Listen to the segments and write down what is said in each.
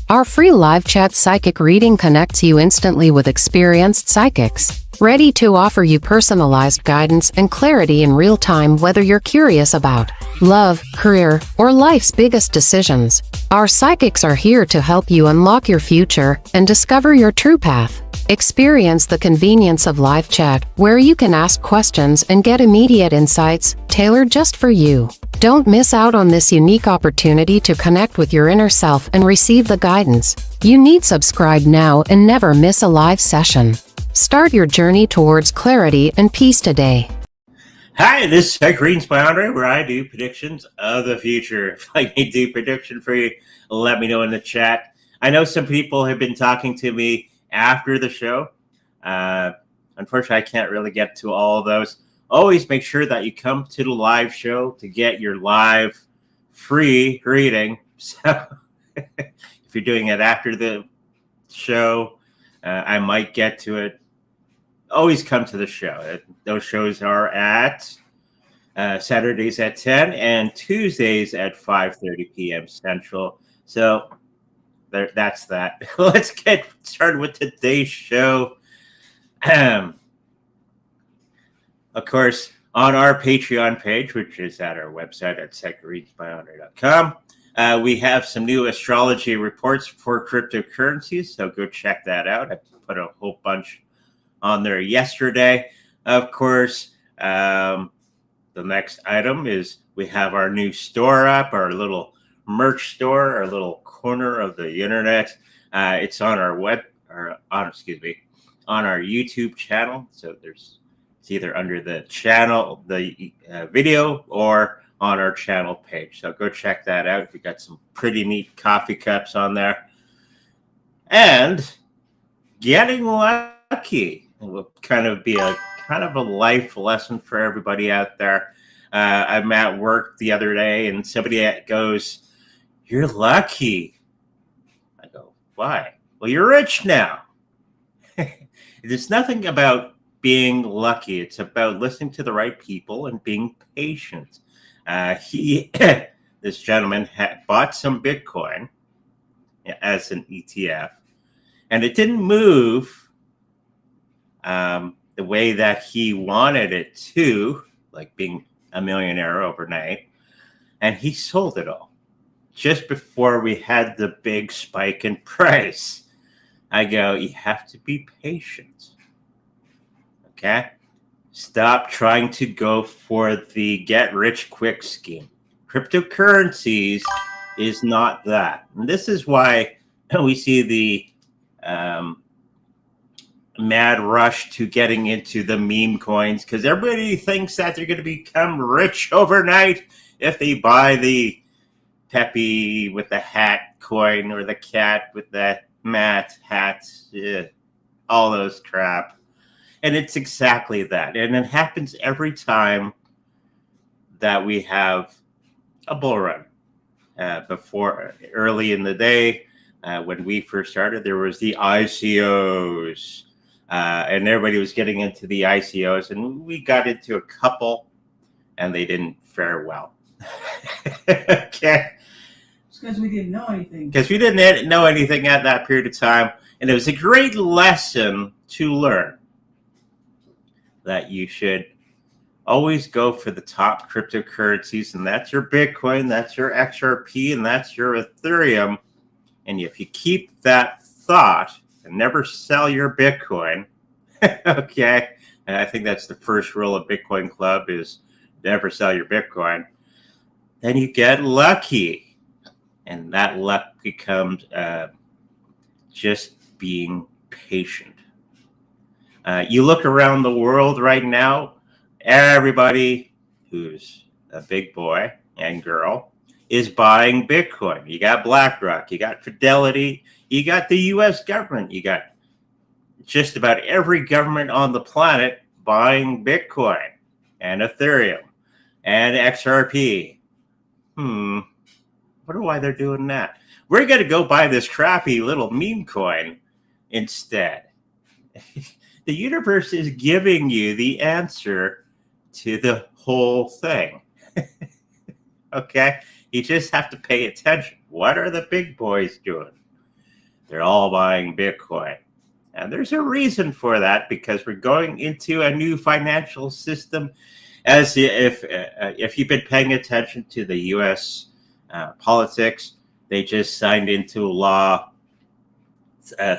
Our free live chat psychic reading connects you instantly with experienced psychics, ready to offer you personalized guidance and clarity in real time, whether you're curious about love, career, or life's biggest decisions. Our psychics are here to help you unlock your future and discover your true path. Experience the convenience of live chat, where you can ask questions and get immediate insights, tailored just for you. Don't miss out on this unique opportunity to connect with your inner self and receive the guidance you need. Subscribe now and never miss a live session. Start your journey towards clarity and peace today. Hi, this is Psychic Readings by Andre, where I do predictions of the future. If I can do prediction for you, let me know in the chat. I know some people have been talking to me after the show. Unfortunately, I can't really get to all of those. Always make sure that you come to the live show to get your live free reading. So if you're doing it after the show, I might get to it. Always come to the show. Those shows are at Saturdays at 10 and Tuesdays at 5:30 p.m. Central. So that's that. Let's get started with today's show. Of course, on our Patreon page, which is at our website at psychicreadsbyandre.com, we have some new astrology reports for cryptocurrencies, so go check that out. I put a whole bunch on there yesterday. Of course, the next item is we have our new store up, our little merch store, our little corner of the internet. It's on our on our YouTube channel. So it's either under the channel, the video, or on our channel page. So go check that out. We got some pretty neat coffee cups on there. And getting lucky will kind of be a life lesson for everybody out there. I'm at work the other day and somebody goes, "You're lucky." I go, "Why?" "Well, you're rich now." There's nothing about being lucky. It's about listening to the right people and being patient. This gentleman had bought some Bitcoin as an ETF, and it didn't move the way that he wanted it to, like being a millionaire overnight, and he sold it all just before we had the big spike in price. I go, you have to be patient. Okay? Stop trying to go for the get-rich-quick scheme. Cryptocurrencies is not that. And this is why we see the mad rush to getting into the meme coins, because everybody thinks that they're going to become rich overnight if they buy the Peppy with the hat coin or the cat with the mat hat, all those crap. And it's exactly that. And it happens every time that we have a bull run. Before, early in the day, when we first started, there was the ICOs. And everybody was getting into the ICOs. And we got into a couple, and they didn't fare well. Okay. Because we didn't know anything. Because we didn't know anything at that period of time. And it was a great lesson to learn that you should always go for the top cryptocurrencies. And that's your Bitcoin, that's your XRP, and that's your Ethereum. And if you keep that thought and never sell your Bitcoin, okay, and I think that's the first rule of Bitcoin Club is never sell your Bitcoin, then you get lucky. And that luck becomes just being patient. You look around the world right now, everybody who's a big boy and girl is buying Bitcoin. You got BlackRock, you got Fidelity, you got the U.S. government, you got just about every government on the planet buying Bitcoin and Ethereum and XRP. Wonder why they're doing that. We're going to go buy this crappy little meme coin instead. The universe is giving you the answer to the whole thing. Okay? You just have to pay attention. What are the big boys doing? They're all buying Bitcoin. And there's a reason for that, because we're going into a new financial system. As if you've been paying attention to the U.S. Politics, they just signed into law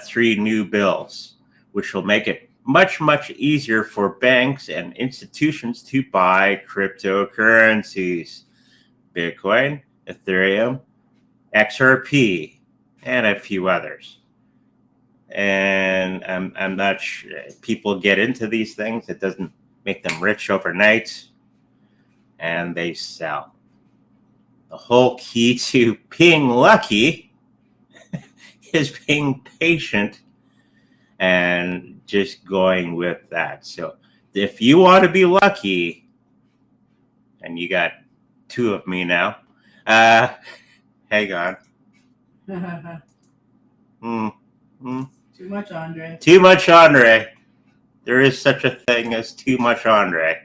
3 new bills, which will make it much, much easier for banks and institutions to buy cryptocurrencies. Bitcoin, Ethereum, XRP, and a few others. And I'm not sure people get into these things. It doesn't make them rich overnight, and they sell. The whole key to being lucky is being patient and just going with that. So if you want to be lucky, and you got 2 of me now, hang on. Too much, Andre. Too much, Andre. There is such a thing as too much, Andre.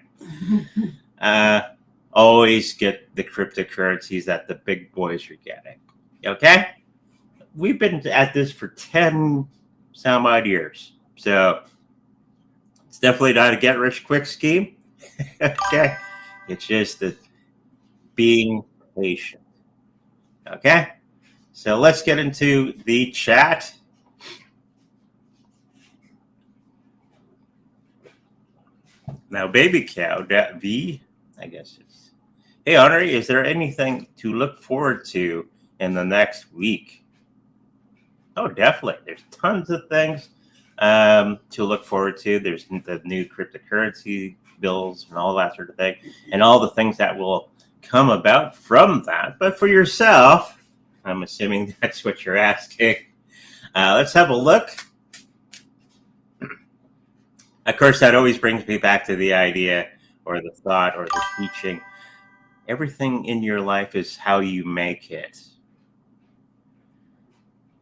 Always get the cryptocurrencies that the big boys are getting. Okay? We've been at this for 10 some odd years. So it's definitely not a get rich quick scheme. Okay? It's just that being patient. Okay? So let's get into the chat. Now, Baby Cow, V, I guess it's. Hey, Henri, is there anything to look forward to in the next week? Oh, definitely. There's tons of things to look forward to. There's the new cryptocurrency bills and all that sort of thing, and all the things that will come about from that. But for yourself, I'm assuming that's what you're asking. Let's have a look. Of course, that always brings me back to the idea or the thought or the teaching. Everything in your life is how you make it.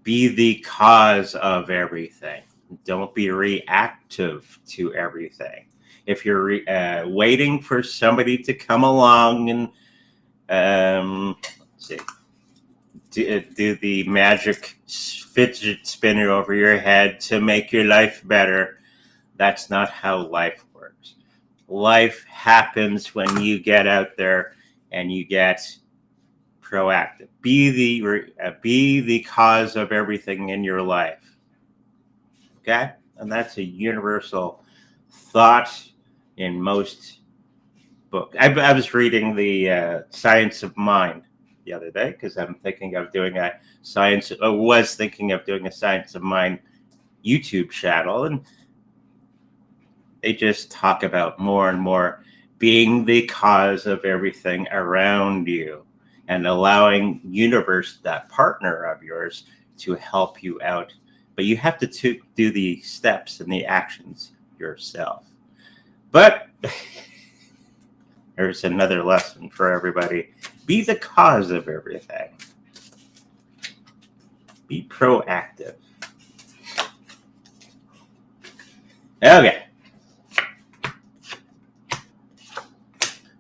Be the cause of everything. Don't be reactive to everything. If you're waiting for somebody to come along and do the magic fidget spinner over your head to make your life better, that's not how life works. Life happens when you get out there and you get proactive. Be the cause of everything in your life. Okay? And that's a universal thought in most books. I was reading the Science of Mind the other day because I'm thinking of doing a Science of Mind YouTube channel, and they just talk about more and more being the cause of everything around you and allowing universe, that partner of yours, to help you out. But you have to do the steps and the actions yourself. But there's another lesson for everybody. Be the cause of everything. Be proactive. Okay.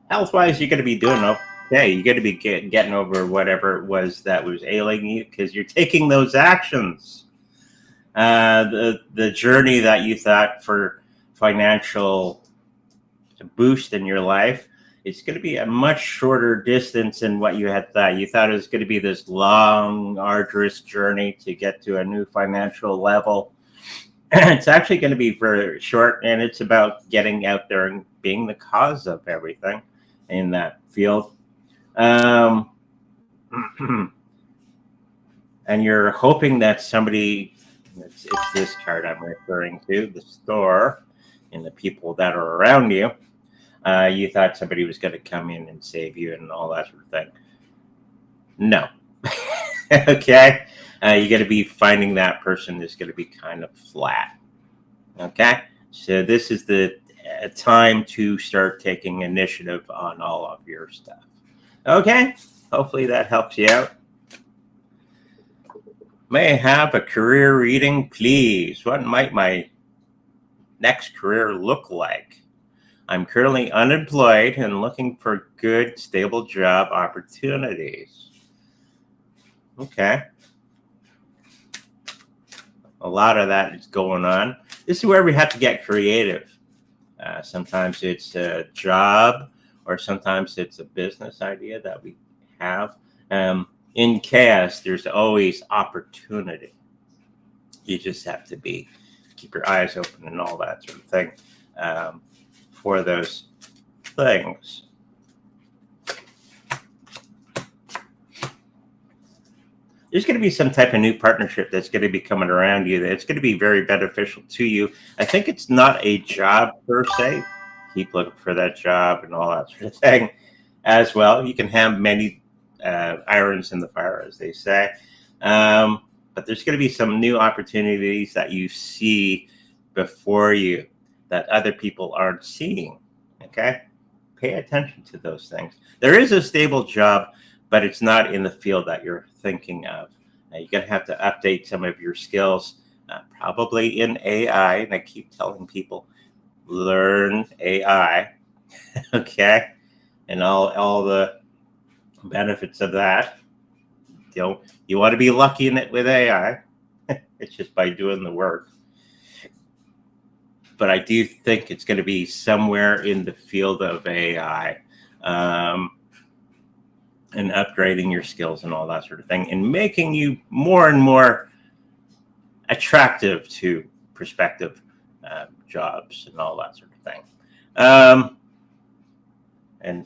Health-wise, you're going to be doing okay. You're going to be getting over whatever it was that was ailing you because you're taking those actions. The journey that you thought for financial boost in your life, it's going to be a much shorter distance than what you had thought. You thought it was going to be this long, arduous journey to get to a new financial level. It's actually going to be very short, and it's about getting out there and being the cause of everything in that field. And you're hoping that somebody, it's this card I'm referring to, the store and the people that are around you, you thought somebody was going to come in and save you and all that sort of thing. No. Okay? You're going to be finding that person is going to be kind of flat. Okay? So this is the time to start taking initiative on all of your stuff. Okay? Hopefully that helps you out. May I have a career reading, please? What might my next career look like? I'm currently unemployed and looking for good, stable job opportunities. Okay. A lot of that is going on. This is where we have to get creative. Sometimes it's a job, or sometimes it's a business idea that we have. In chaos, there's always opportunity. You just have to keep your eyes open and all that sort of thing for those things. There's going to be some type of new partnership that's going to be coming around you that's going to be very beneficial to you. I think it's not a job per se. Keep looking for that job and all that sort of thing as well. You can have many irons in the fire, as they say. But there's going to be some new opportunities that you see before you that other people aren't seeing. Okay? Pay attention to those things. There is a stable job, but it's not in the field that you're thinking of. You're going to have to update some of your skills, probably in AI. And I keep telling people, learn AI, okay? And all the benefits of that. You want to be lucky in it with AI. It's just by doing the work. But I do think it's going to be somewhere in the field of AI. And upgrading your skills and all that sort of thing, and making you more and more attractive to prospective jobs and all that sort of thing. And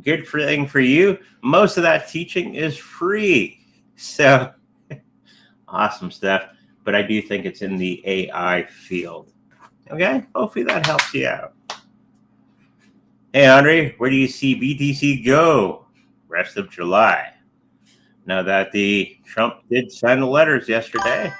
good thing for you, most of that teaching is free. So awesome stuff. But I do think it's in the AI field. Okay, hopefully that helps you out. Hey, Andre, where do you see BTC go rest of July? Now that the Trump did sign the letters yesterday.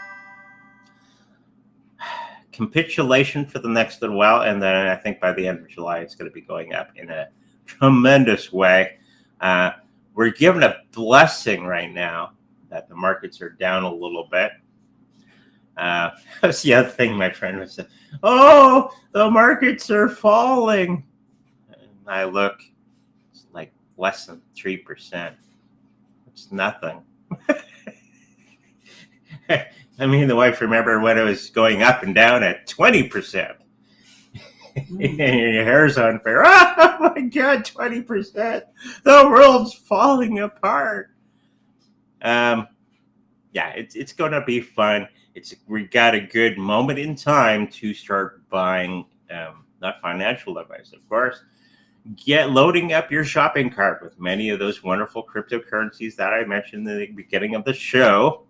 Capitulation for the next little while, and then I think by the end of July it's going to be going up in a tremendous way. We're given a blessing right now that the markets are down a little bit. That's the other thing my friend was saying. Oh, the markets are falling. And I look, it's like less than 3%. It's nothing. I mean, the wife remember when it was going up and down at 20%. And your hair's on fire. Oh my God, 20%. The world's falling apart. Yeah, it's going to be fun. We got a good moment in time to start buying, not financial advice, of course. Loading up your shopping cart with many of those wonderful cryptocurrencies that I mentioned in the beginning of the show.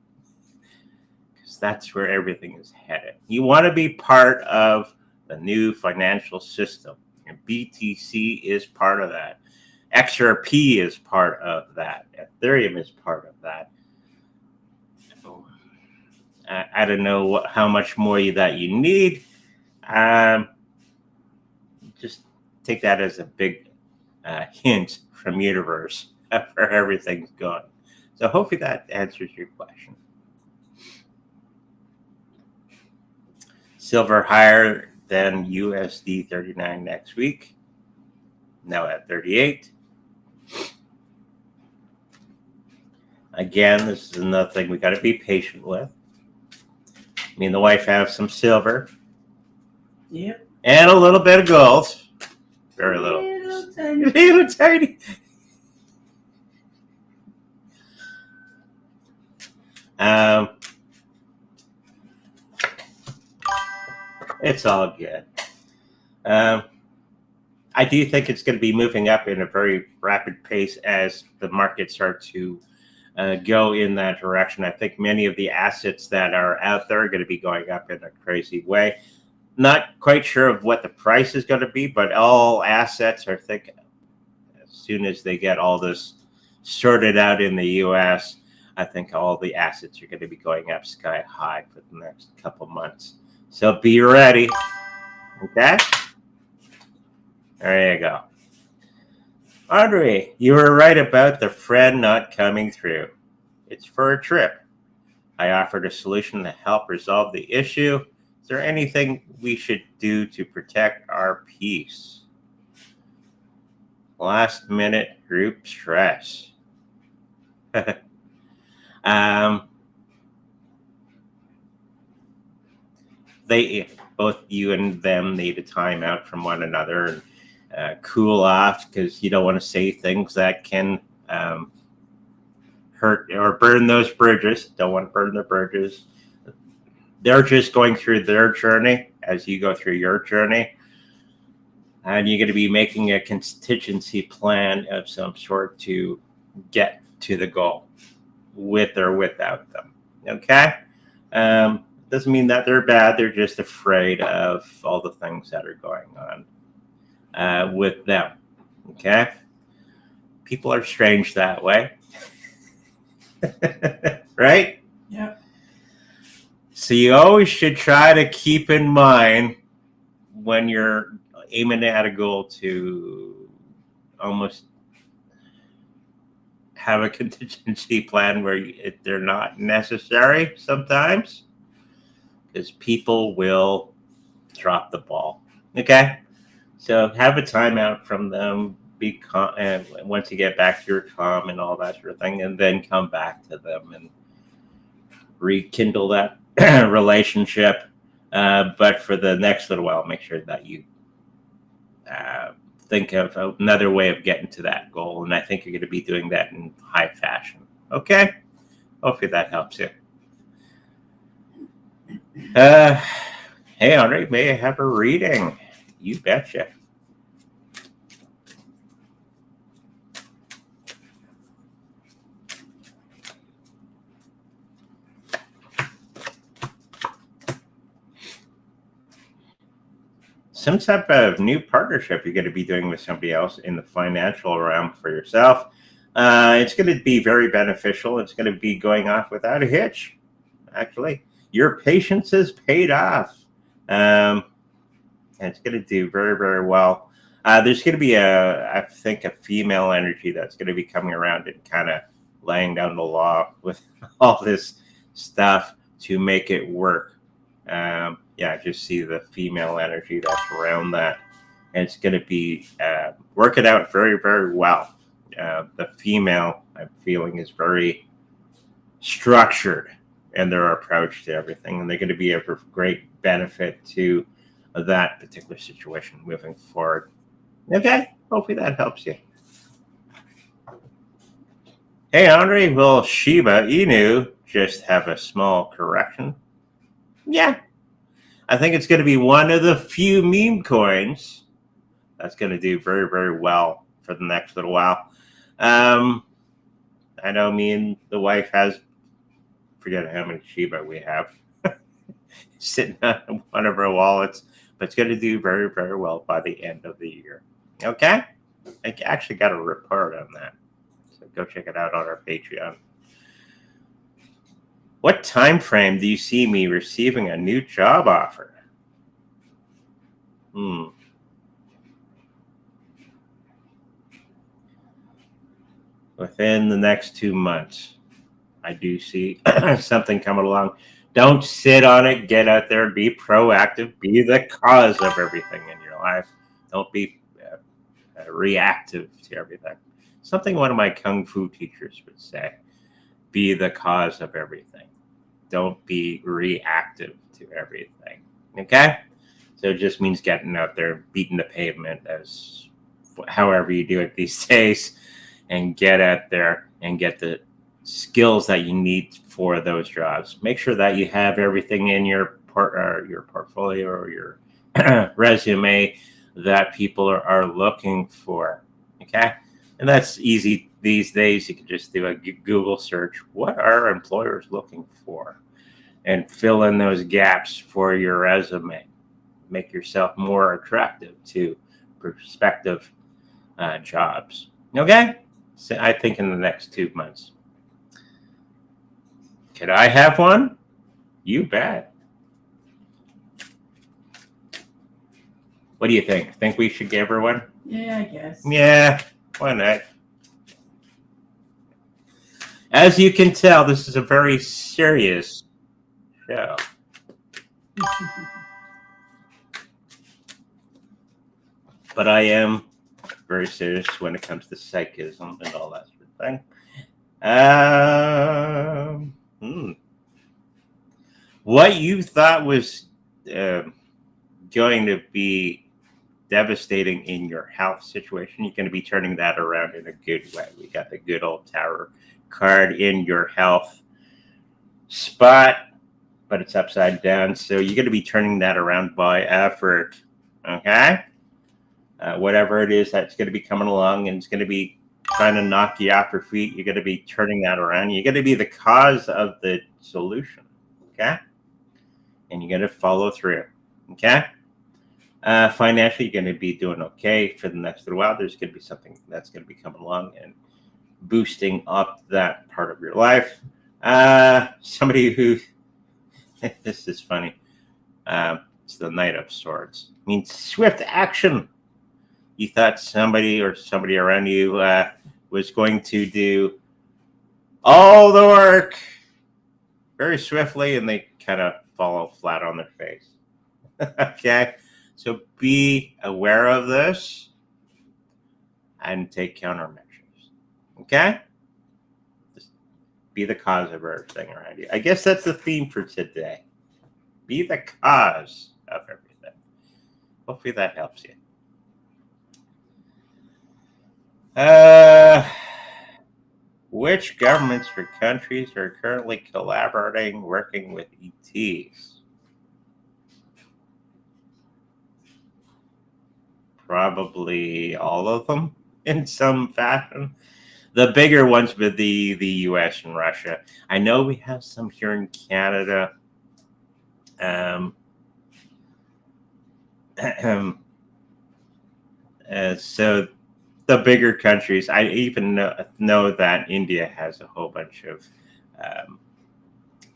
Because that's where everything is headed. You want to be part of the new financial system. And BTC is part of that. XRP is part of that. Ethereum is part of that. I don't know how much more that you need. Just take that as a big hint from universe where everything's going. So hopefully that answers your question. Silver higher than USD 39 next week. Now at 38. Again, this is another thing we got to be patient with. Me and the wife have some silver. Yep. And a little bit of gold. Very little. Little tiny. Little tiny. It's all good. I do think it's going to be moving up in a very rapid pace as the markets start to go in that direction. I think many of the assets that are out there are going to be going up in a crazy way. Not quite sure of what the price is going to be, but all assets are thinking as soon as they get all this sorted out in the U.S., I think all the assets are going to be going up sky high for the next couple months. So be ready. Okay? There you go. Andre, you were right about the friend not coming through. It's for a trip. I offered a solution to help resolve the issue. Is there anything we should do to protect our peace? Last minute group stress. both you and them need a time out from one another and cool off, because you don't want to say things that can hurt or burn those bridges. Don't want to burn the bridges. They're just going through their journey as you go through your journey. And you're going to be making a contingency plan of some sort to get to the goal, with or without them. Okay? Doesn't mean that they're bad. They're just afraid of all the things that are going on with them. Okay? People are strange that way. Right? Yeah. So you always should try to keep in mind when you're aiming at a goal to almost have a contingency plan where they're not necessary sometimes, because people will drop the ball. Okay? So have a timeout from them. Be calm, and once you get back to your calm and all that sort of thing, and then come back to them and rekindle that relationship. But for the next little while, make sure that you think of another way of getting to that goal. And I think you're going to be doing that in high fashion. Okay? Hopefully that helps you. Hey, Andre, may I have a reading? You betcha. Some type of new partnership you're going to be doing with somebody else in the financial realm for yourself. It's going to be very beneficial. It's going to be going off without a hitch, actually. Your patience is paid off. And it's going to do very, very well. There's going to be I think, a female energy that's going to be coming around and kind of laying down the law with all this stuff to make it work. Yeah, just see the female energy that's around that. And it's going to be working out very, very well. The female, I'm feeling, is very structured in their approach to everything. And they're going to be of great benefit to that particular situation moving forward. Okay, hopefully that helps you. Hey, Andre, will Shiba Inu just have a small correction? Yeah. I think it's going to be one of the few meme coins that's going to do very, very well for the next little while. I know me and the wife forget how many Shiba we have sitting on one of our wallets, but it's going to do very, very well by the end of the year. Okay? I actually got a report on that. So go check it out on our Patreon. What time frame do you see me receiving a new job offer? Within the next 2 months, I do see something coming along. Don't sit on it. Get out there. Be proactive. Be the cause of everything in your life. Don't be reactive to everything. Something one of my Kung Fu teachers would say. Be the cause of everything. Don't be reactive to everything. Okay? So it just means getting out there, beating the pavement, as however you do it these days, and get out there and get the skills that you need for those jobs. Make sure that you have everything in your portfolio or your resume that people are looking for. Okay? And that's easy these days. You can just do a Google search. What are employers looking for? And fill in those gaps for your resume. Make yourself more attractive to prospective jobs. Okay? So I think in the next 2 months. Could I have one? You bet. What do you think? Think we should give her one? Yeah, I guess. Yeah, why not? As you can tell, this is a very serious show. But I am very serious when it comes to psychism and all that sort of thing. What you thought was going to be devastating in your health situation. You're going to be turning that around in a good way. We got the good old Tower card in your health spot, but it's upside down. So you're going to be turning that around by effort. Okay? Whatever it is that's going to be coming along and it's going to be trying to knock you off your feet, you're going to be turning that around. You're going to be the cause of the solution. Okay? And you're going to follow through. Okay? Financially, you're going to be doing okay for the next little while. There's going to be something that's going to be coming along and boosting up that part of your life. Somebody who, this is funny. It's the Knight of Swords. It means swift action. You thought somebody around you was going to do all the work very swiftly, and they kind of fall flat on their face. Okay? So be aware of this and take countermeasures. Okay? Just be the cause of everything around you. I guess that's the theme for today. Be the cause of everything. Hopefully that helps you. Which governments or countries are currently collaborating, working with ETs? Probably all of them in some fashion. The bigger ones would be the US and Russia. I know we have some here in Canada. So the bigger countries, I even know that India has a whole bunch of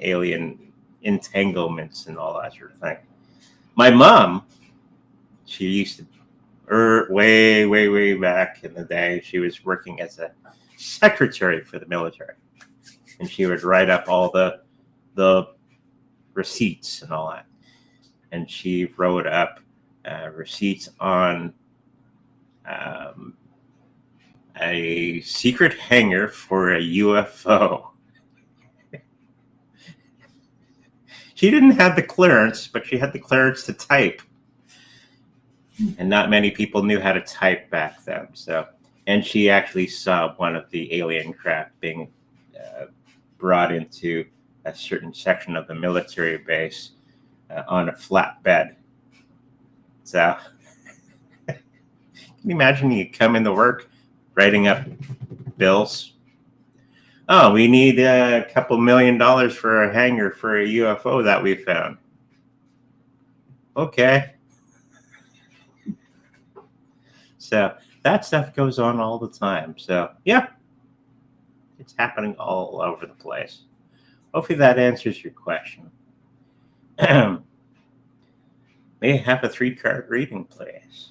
alien entanglements and all that sort of thing. My mom, she used to, way back in the day, she was working as a secretary for the military, and she would write up all the receipts and all that. And she wrote up receipts on a secret hangar for a UFO. She didn't have the clearance, but she had the clearance to type. And not many people knew how to type back then. So, and she actually saw one of the alien craft being brought into a certain section of the military base on a flatbed. So, can you imagine you come into work writing up bills? Oh, we need a couple $1 million for a hangar for a UFO that we found. Okay. So that stuff goes on all the time. So yeah, it's happening all over the place. Hopefully that answers your question. May I have a 3-card reading, please?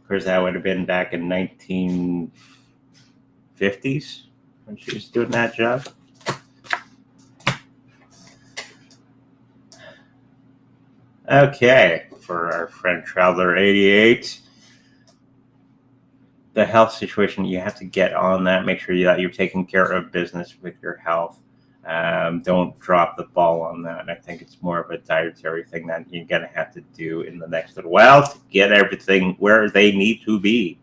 Of course, that would have been back in 1950s when she was doing that job. Okay, for our friend Traveler 88, the health situation, you have to get on that. Make sure that you're taking care of business with your health. Don't drop the ball on that. I think it's more of a dietary thing that you're going to have to do in the next little while to get everything where they need to be.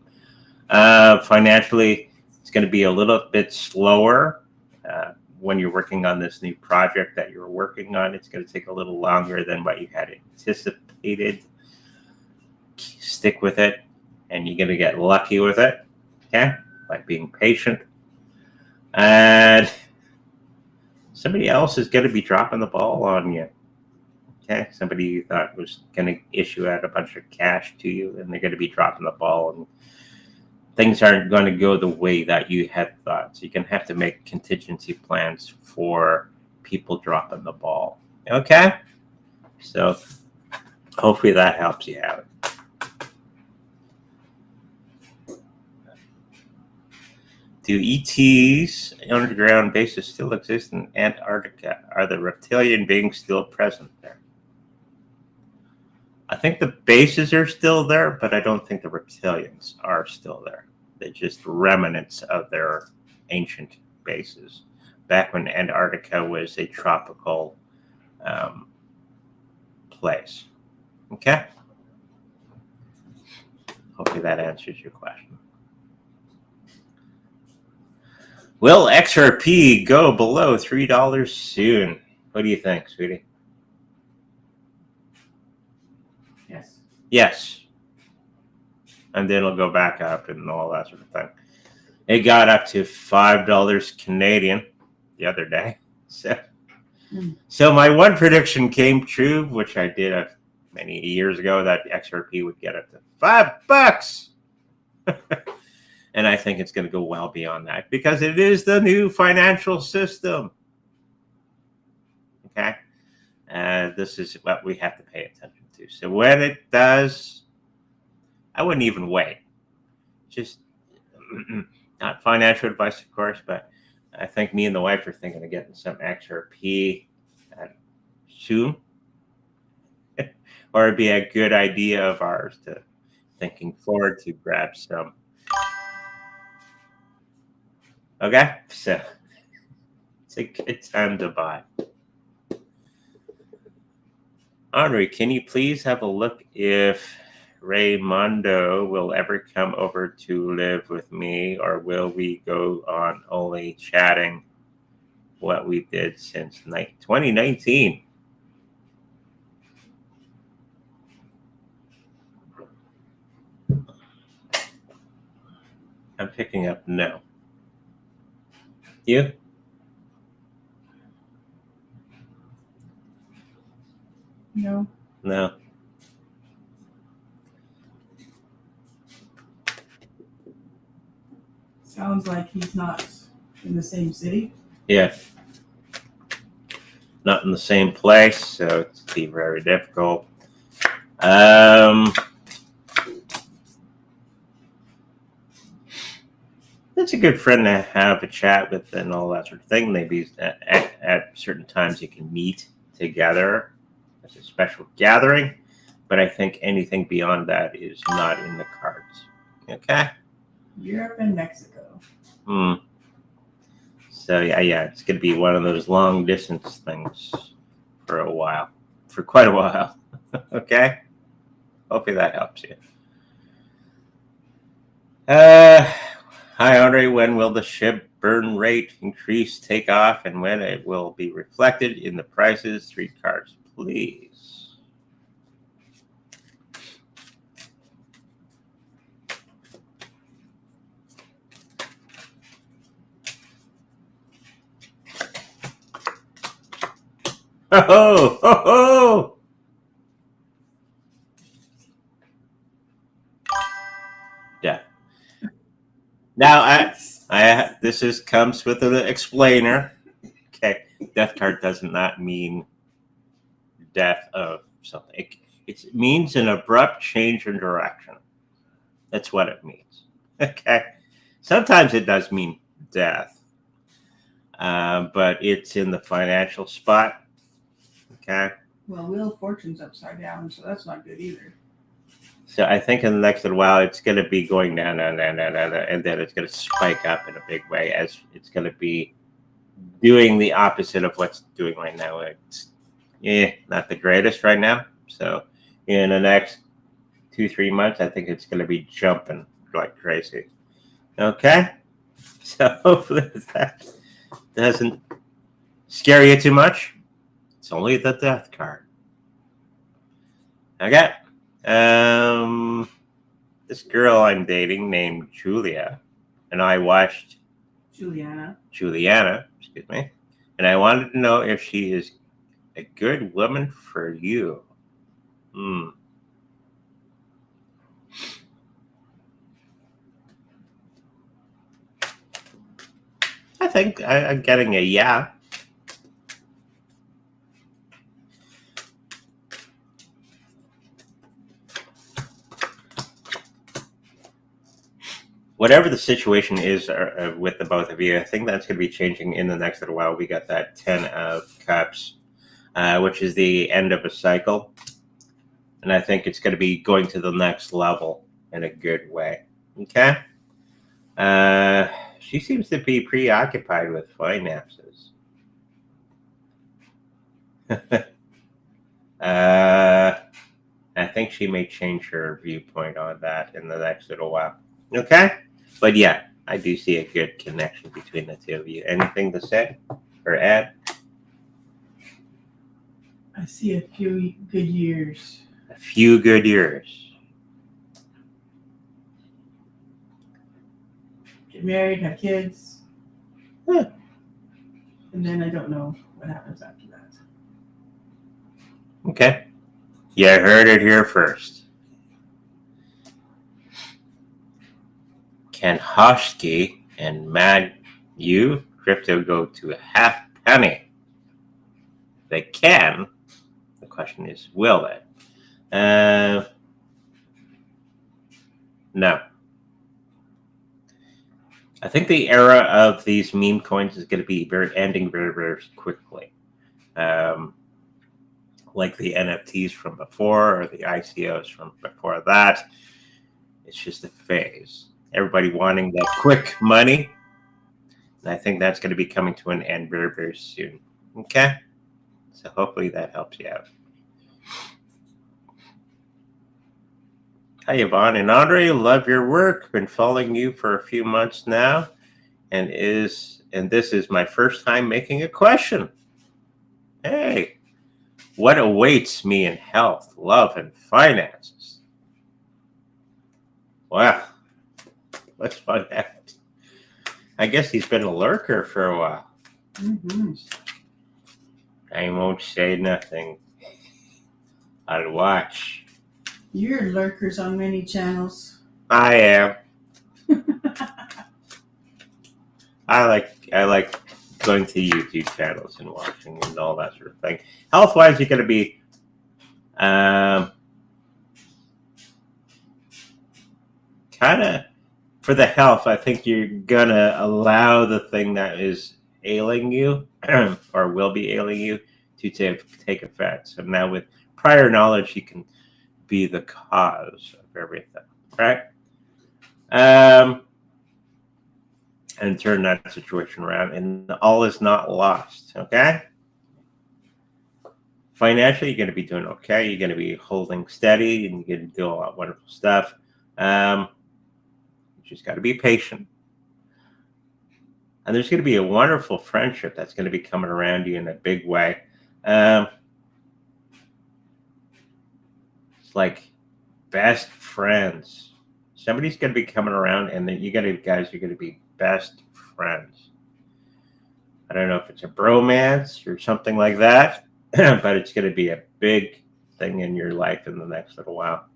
Financially, it's going to be a little bit slower. When you're working on this new project that you're working on, it's going to take a little longer than what you had anticipated. Stick with it, and you're going to get lucky with it, okay, by being patient. And somebody else is going to be dropping the ball on you, okay? Somebody you thought was going to issue out a bunch of cash to you, and they're going to be dropping the ball, and things aren't going to go the way that you had thought. So you're going to have to make contingency plans for people dropping the ball. Okay? So hopefully that helps you out. Do ETs, underground bases, still exist in Antarctica? Are the reptilian beings still present there? I think the bases are still there, but I don't think the reptilians are still there. They're just remnants of their ancient bases. Back when Antarctica was a tropical place. Okay? Hopefully that answers your question. Will XRP go below $3 soon? What do you think, sweetie? Yes. Yes. And then it'll go back up and all that sort of thing. It got up to $5 Canadian the other day. So my one prediction came true, which I did many years ago, that XRP would get up to $5. And I think it's going to go well beyond that because it is the new financial system. Okay? This is what we have to pay attention to. So when it does, I wouldn't even wait. Just not financial advice, of course, but I think me and the wife are thinking of getting some XRP soon. Or it'd be a good idea of ours to thinking forward to grab some. Okay, so it's a good time to buy. Henri, can you please have a look if Raymondo will ever come over to live with me, or will we go on only chatting what we did since 2019? I'm picking up no. You? No. No. Sounds like he's not in the same city. Yeah. Not in the same place, so it's be very difficult. It's a good friend to have a chat with and all that sort of thing. Maybe at certain times you can meet together as a special gathering, but I think anything beyond that is not in the cards. Okay? Europe and Mexico. So yeah, it's going to be one of those long distance things for a while, for quite a while. Okay? Hopefully that helps you. Hi, Andre. When will the SHIB burn rate increase take off, and when it will be reflected in the prices? 3 cards, please. Oh, ho, ho. Yeah. Now, this comes with an explainer. Okay, death card does not mean death of something. It means an abrupt change in direction. That's what it means. Okay, sometimes it does mean death, but it's in the financial spot. Okay. Well, Wheel of Fortune's upside down, so that's not good either. So I think in the next little while, it's going to be going down, and then it's going to spike up in a big way as it's going to be doing the opposite of what's doing right now. It's not the greatest right now. So in the next 2-3 months, I think it's going to be jumping like crazy. Okay? So hopefully that doesn't scare you too much. It's only the death card. Okay. This girl I'm dating named Julia, and I watched Juliana, excuse me, and I wanted to know if she is a good woman for you. I think I'm getting a yeah. Whatever the situation is with the both of you, I think that's going to be changing in the next little while. We got that 10 of Cups, which is the end of a cycle. And I think it's going to be going to the next level in a good way. Okay? She seems to be preoccupied with finances. I think she may change her viewpoint on that in the next little while. Okay? But yeah, I do see a good connection between the two of you. Anything to say or add? I see a few good years. A few good years. Get married, have kids. Huh. And then I don't know what happens after that. Okay. You heard it here first. Can Hashki and Magu crypto go to a half penny? They can. The question is, will they? No. I think the era of these meme coins is going to be ending very, very quickly. Like the NFTs from before or the ICOs from before that. It's just a phase. Everybody wanting that quick money. And I think that's going to be coming to an end very, very soon. Okay? So hopefully that helps you out. Hi, Yvonne and Andre. Love your work. Been following you for a few months now. And this is my first time making a question. Hey, what awaits me in health, love, and finances? Wow. Let's find out. I guess he's been a lurker for a while. Mm-hmm. I won't say nothing. I'll watch. You're lurkers on many channels. I am. I like going to YouTube channels and watching and all that sort of thing. Health-wise, you're going to be kind of, for the health, I think you're going to allow the thing that is ailing you or will be ailing you to take effect. So now with prior knowledge, you can be the cause of everything, right? And turn that situation around, and all is not lost, okay? Financially, you're going to be doing okay. You're going to be holding steady, and you're going to do a lot of wonderful stuff. You just got to be patient. And there's going to be a wonderful friendship that's going to be coming around you in a big way. It's like best friends. Somebody's going to be coming around, and then you guys are going to be best friends. I don't know if it's a bromance or something like that, but it's going to be a big thing in your life in the next little while.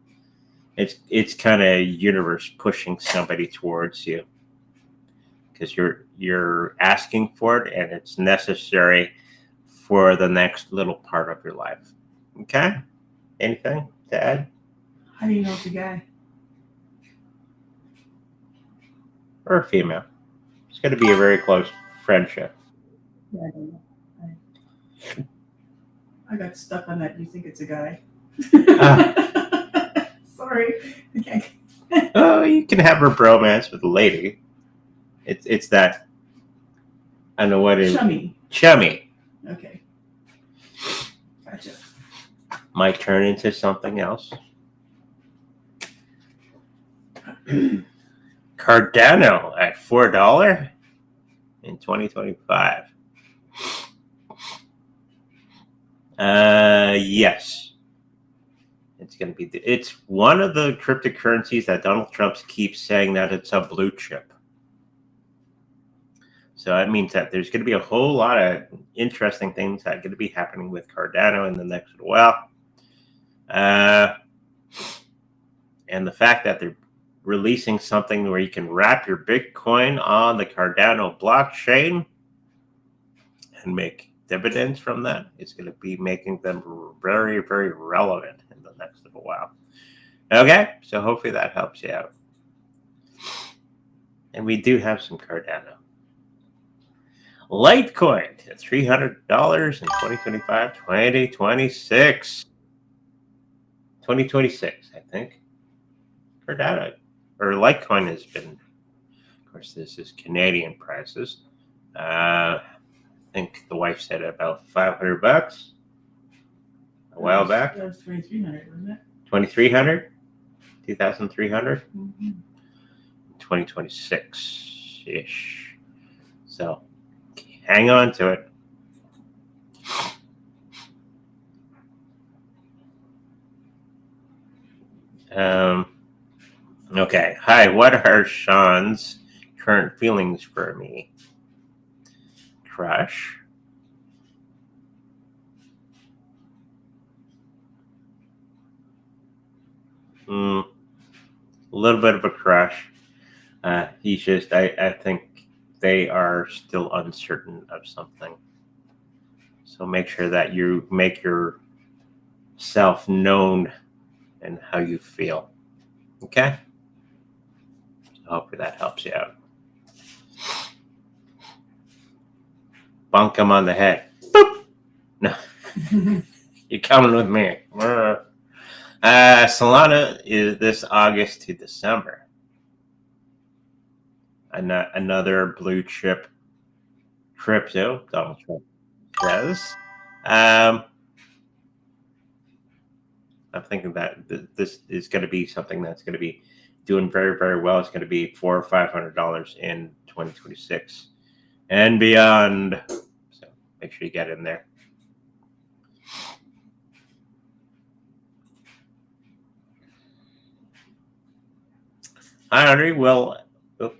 It's kind of universe pushing somebody towards you because you're asking for it, and it's necessary for the next little part of your life. Okay? Anything to add? How do you know it's a guy? Or a female. It's going to be a very close friendship. Yeah, I don't know. I got stuck on that. You think it's a guy? Sorry. Okay. Oh, you can have a bromance with a lady. It's that. I don't know what it is. Chummy. Okay. Gotcha. Might turn into something else. Cardano at $4 in 2025. Yes. It's going to be. It's one of the cryptocurrencies that Donald Trump keeps saying that it's a blue chip. So that means that there's going to be a whole lot of interesting things that are going to be happening with Cardano in the next little while. And the fact that they're releasing something where you can wrap your Bitcoin on the Cardano blockchain and make dividends from that is going to be making them very, very relevant in the next little while. Okay, so hopefully that helps you out. And we do have some Cardano. Litecoin to $300 in 2025, 2026. 2026, I think. Cardano or Litecoin has been course, this is Canadian prices. I think the wife said about $500 a while back. That was 2,300, wasn't it? 2,300, 2,300, Mm-hmm. 2026 ish. So hang on to it. Okay. Hi, what are Sean's current feelings for me? Crush. A little bit of a crush. He's just, I think they are still uncertain of something. So make sure that you make yourself known and how you feel. Okay? Hopefully that helps you out. Bunk him on the head. Boop! No. You're coming with me. Solana is this August to December. Another blue chip crypto, Donald Trump says. I'm thinking that this is going to be something that's going to be doing very, very well. It's going to be $400 or $500 in 2026 and beyond. So make sure you get in there. Hi, Henry. Well, what's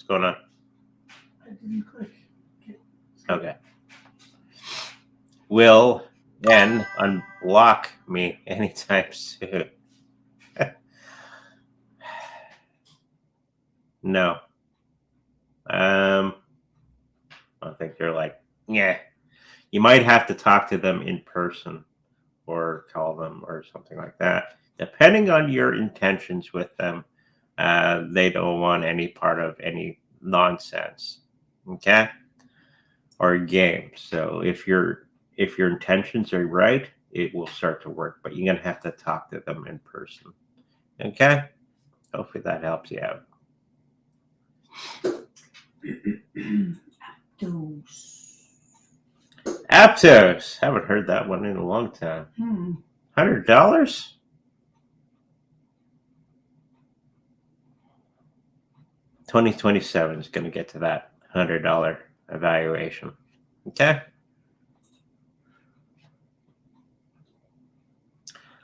going on? I didn't click. Okay. Will N unblock me anytime soon? No. I think they're like, yeah. You might have to talk to them in person or call them or something like that. Depending on your intentions with them, they don't want any part of any nonsense, okay, or game. So if your intentions are right, it will start to work. But you're gonna have to talk to them in person, okay? Hopefully that helps you out. Aptos. Haven't heard that one in a long time. $100. 2027 is going to get to that $100 evaluation. Okay.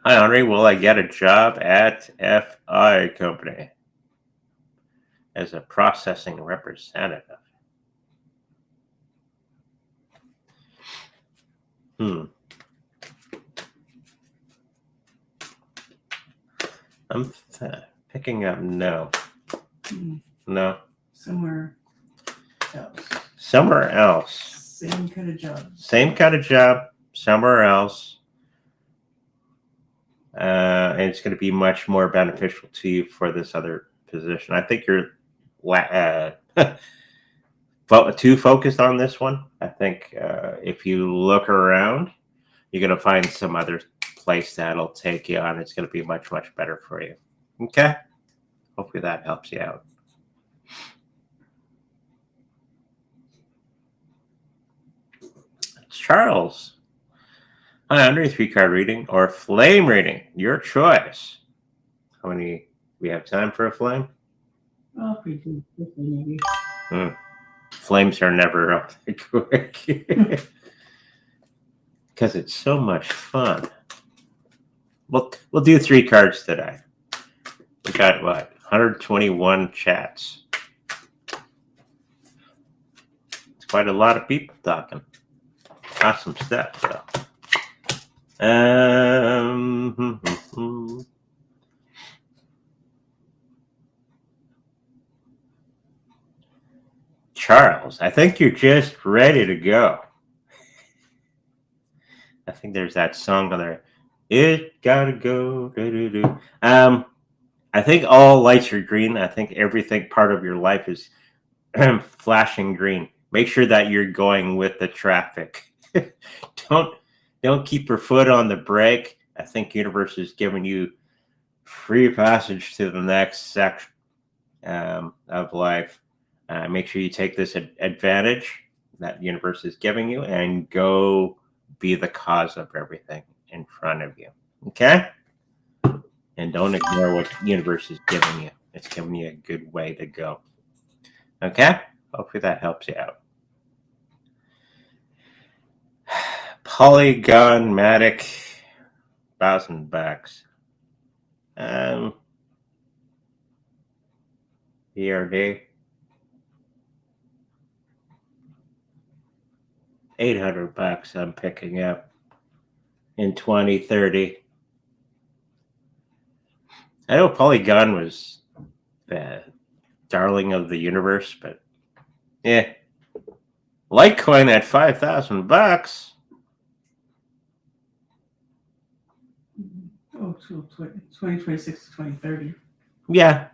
Hi, Henry. Will I get a job at FI company as a processing representative? I'm picking up no. No. Somewhere else. Somewhere else. Same kind of job. Same kind of job. Somewhere else. And it's going to be much more beneficial to you for this other position. I think you're too focused on this one. I think if you look around, you're going to find some other place that'll take you on. It's going to be much, much better for you. Okay? Hopefully that helps you out. Charles. Hi, Andre, 3-card reading or flame reading. Your choice. How many? We have time for a flame? Oh, pretty good. Maybe. Flames are never up that quick. Because it's so much fun. We'll do 3 cards today. We got what? 121 chats. It's quite a lot of people talking. Awesome stuff, though. Charles, I think you're just ready to go. I think there's that song on there. It gotta go. I think all lights are green. I think everything part of your life is flashing green. Make sure that you're going with the traffic. Don't keep your foot on the brake. I think universe is giving you free passage to the next section. of life. Make sure you take this advantage that the universe is giving you and go be the cause of everything in front of you. Okay? And don't ignore what the universe is giving you. It's giving you a good way to go. Okay? Hopefully that helps you out. Polygon Matic, $1,000. BRD, $800 I'm picking up in 2030. I know Polygon was the darling of the universe, but yeah. Litecoin at $5,000. Oh, 2026 to 2030. Yeah.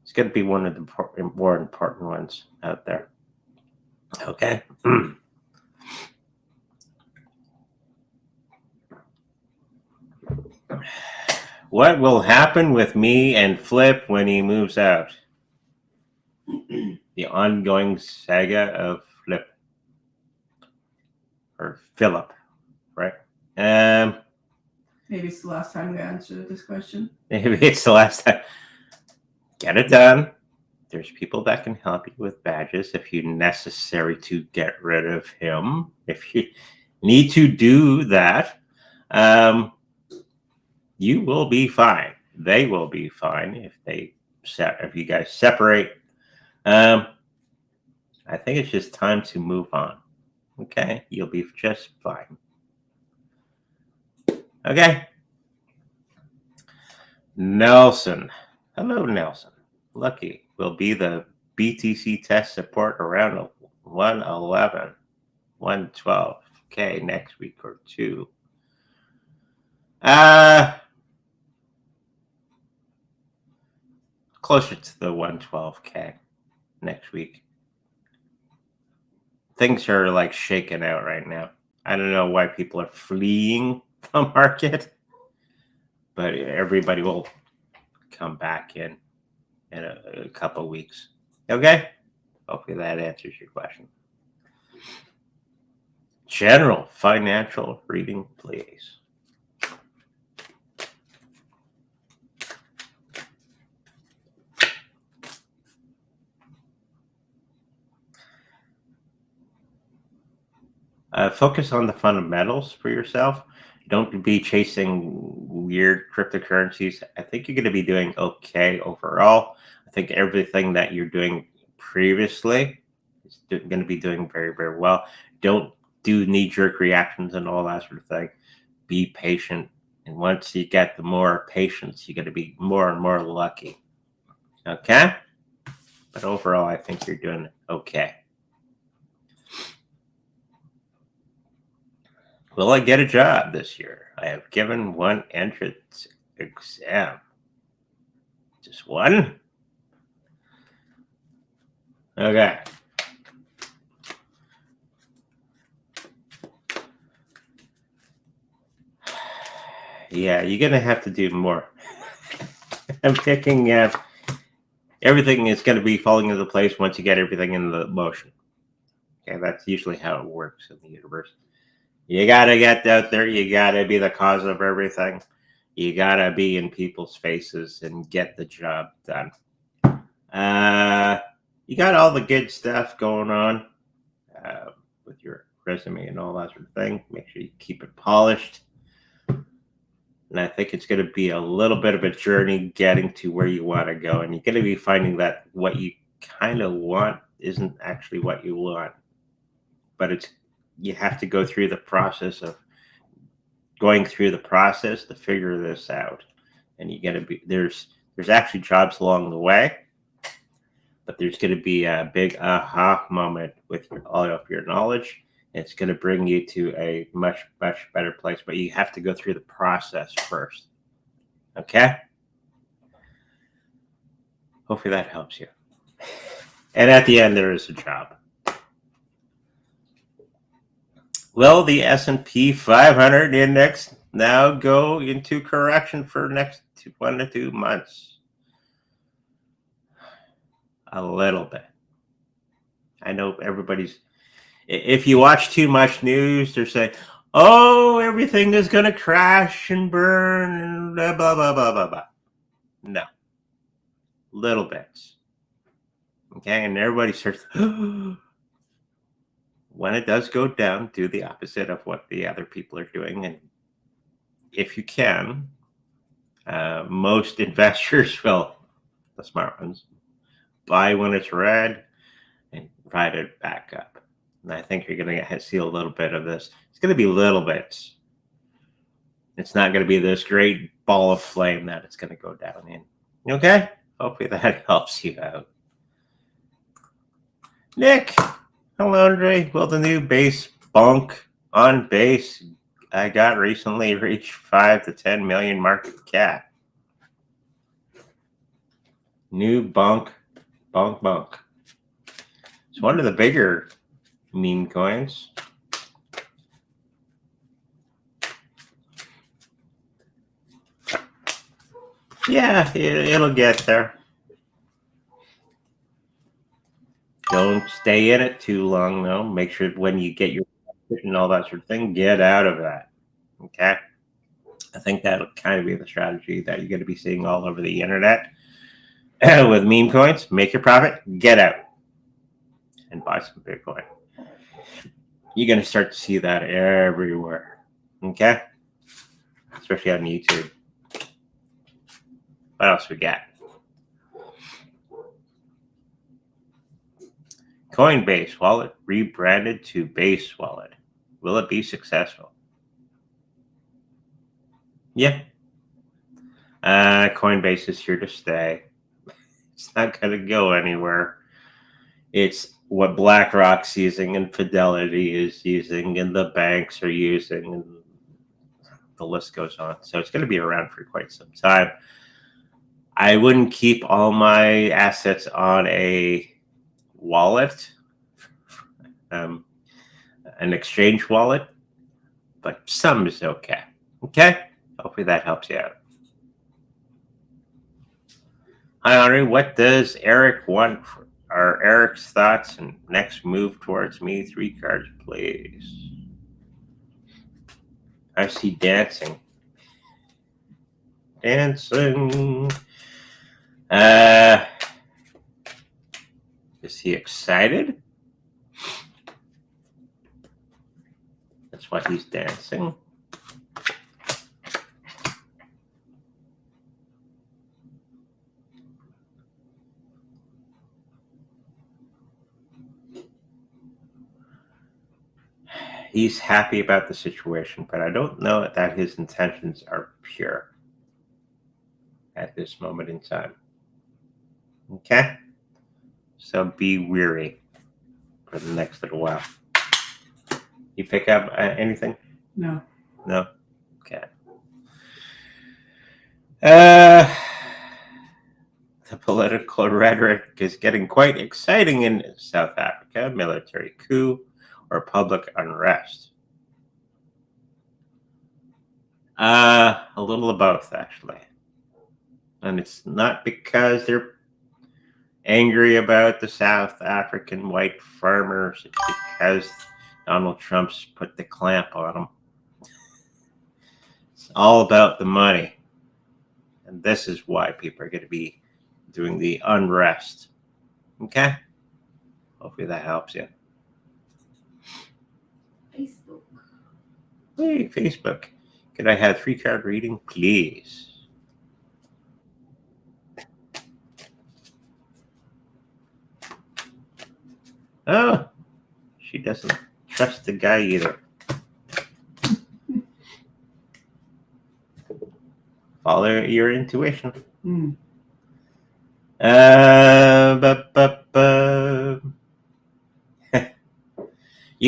It's going to be one of the more important ones out there. Okay. What will happen with me and Flip when he moves out? The ongoing saga of Flip. Or Philip, right? Maybe it's the last time we answer this question. Maybe it's the last time. Get it done. There's people that can help you with badges if you necessary to get rid of him. If you need to do that, you will be fine. They will be fine if you guys separate. I think it's just time to move on. Okay, you'll be just fine. Okay. Nelson. Hello, Nelson. Lucky will be the BTC test support around 111, 112. Okay, next week or two. Closer to the 112K next week. Things are like shaking out right now. I don't know why people are fleeing the market, but everybody will come back in a couple weeks. Okay? Hopefully that answers your question. General financial reading, please. Focus on the fundamentals for yourself. Don't be chasing weird cryptocurrencies. I think you're going to be doing okay overall. I think everything that you're doing previously is going to be doing very, very well. Don't do knee-jerk reactions and all that sort of thing. Be patient. And once you get the more patience, you're going to be more and more lucky. Okay? But overall, I think you're doing okay. Will I get a job this year? I have given one entrance exam. Just one? Okay. Yeah, you're going to have to do more. I'm picking up. Everything is going to be falling into place once you get everything in the motion. Okay, that's usually how it works in the universe. You got to get out there. You got to be the cause of everything. You got to be in people's faces and get the job done. You got all the good stuff going on with your resume and all that sort of thing. Make sure you keep it polished. And I think it's going to be a little bit of a journey getting to where you want to go. And you're going to be finding that what you kind of want isn't actually what you want. But you have to go through the process of going through the process to figure this out. And you got to be, there's actually jobs along the way, but there's going to be a big aha moment with all of your knowledge. It's going to bring you to a much, much better place, but you have to go through the process first. Okay? Hopefully that helps you. And at the end, there is a job. Will the S&P 500 index now go into correction for next 1 to 2 months? A little bit. I know everybody's, if you watch too much news, they're saying, oh, everything is going to crash and burn and blah, blah, blah, blah, blah, blah. No. Little bits. Okay, and everybody starts, when it does go down, do the opposite of what the other people are doing. And if you can, most investors will, the smart ones, buy when it's red and ride it back up. And I think you're going to see a little bit of this. It's going to be little bits. It's not going to be this great ball of flame that it's going to go down in. Okay? Hopefully that helps you out. Nick, hello, Andre. Will the new base Bunk on base I got recently reach 5 to 10 million market cap? New Bunk. It's one of the bigger meme coins. Yeah, it'll get there. Don't stay in it too long, though. Make sure when you get your and all that sort of thing, get out of that. Okay? I think that'll kind of be the strategy that you're going to be seeing all over the internet with meme coins. Make your profit, get out, and buy some Bitcoin. You're going to start to see that everywhere. Okay? Especially on YouTube. What else we got? Coinbase wallet rebranded to Base wallet. Will it be successful? Yeah. Coinbase is here to stay. It's not going to go anywhere. It's what BlackRock's using and Fidelity is using and the banks are using, and the list goes on. So it's going to be around for quite some time. I wouldn't keep all my assets on a wallet, an exchange wallet, but some is okay. Okay? Hopefully that helps you out. Hi, Henri. What does Eric want? Are Eric's thoughts and next move towards me? 3 cards, please. I see dancing. Dancing. Is he excited? That's why he's dancing. He's happy about the situation, but I don't know that his intentions are pure at this moment in time. Okay? So be weary for the next little while. You pick up anything? No. No? Okay. The political rhetoric is getting quite exciting in South Africa. Military coup or public unrest? A little of both, actually. And it's not because they're angry about the South African white farmers. It's because Donald Trump's put the clamp on them. It's all about the money. And this is why people are going to be doing the unrest. Okay? Hopefully that helps you. Facebook. Hey, Facebook. Could I have 3 card reading, please? Oh, she doesn't trust the guy either. Follow your intuition. You're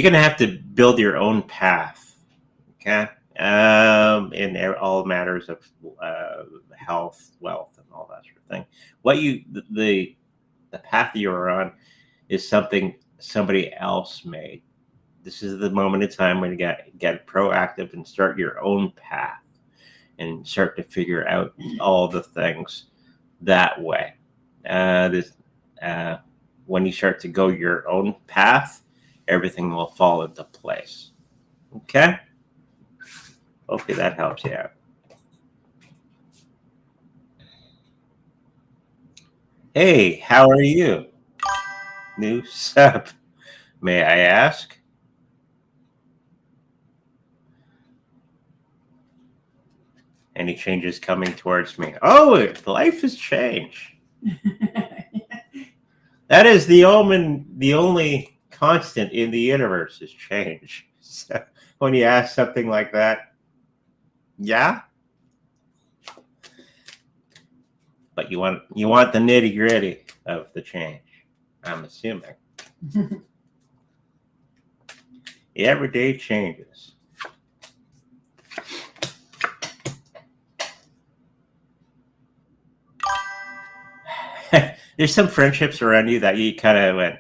going to have to build your own path, okay? In all matters of health, wealth, and all that sort of thing. What the path you're on is something somebody else made. This is the moment in time when you get proactive and start your own path and start to figure out all the things that way. when you start to go your own path, everything will fall into place. Okay? Hopefully that helps you out. Hey, how are you? New sub. May I ask? Any changes coming towards me? Oh, life has changed. That is the only constant in the universe is change. So when you ask something like that, yeah. But you want the nitty gritty of the change, I'm assuming. The everyday changes. There's some friendships around you that you kind of went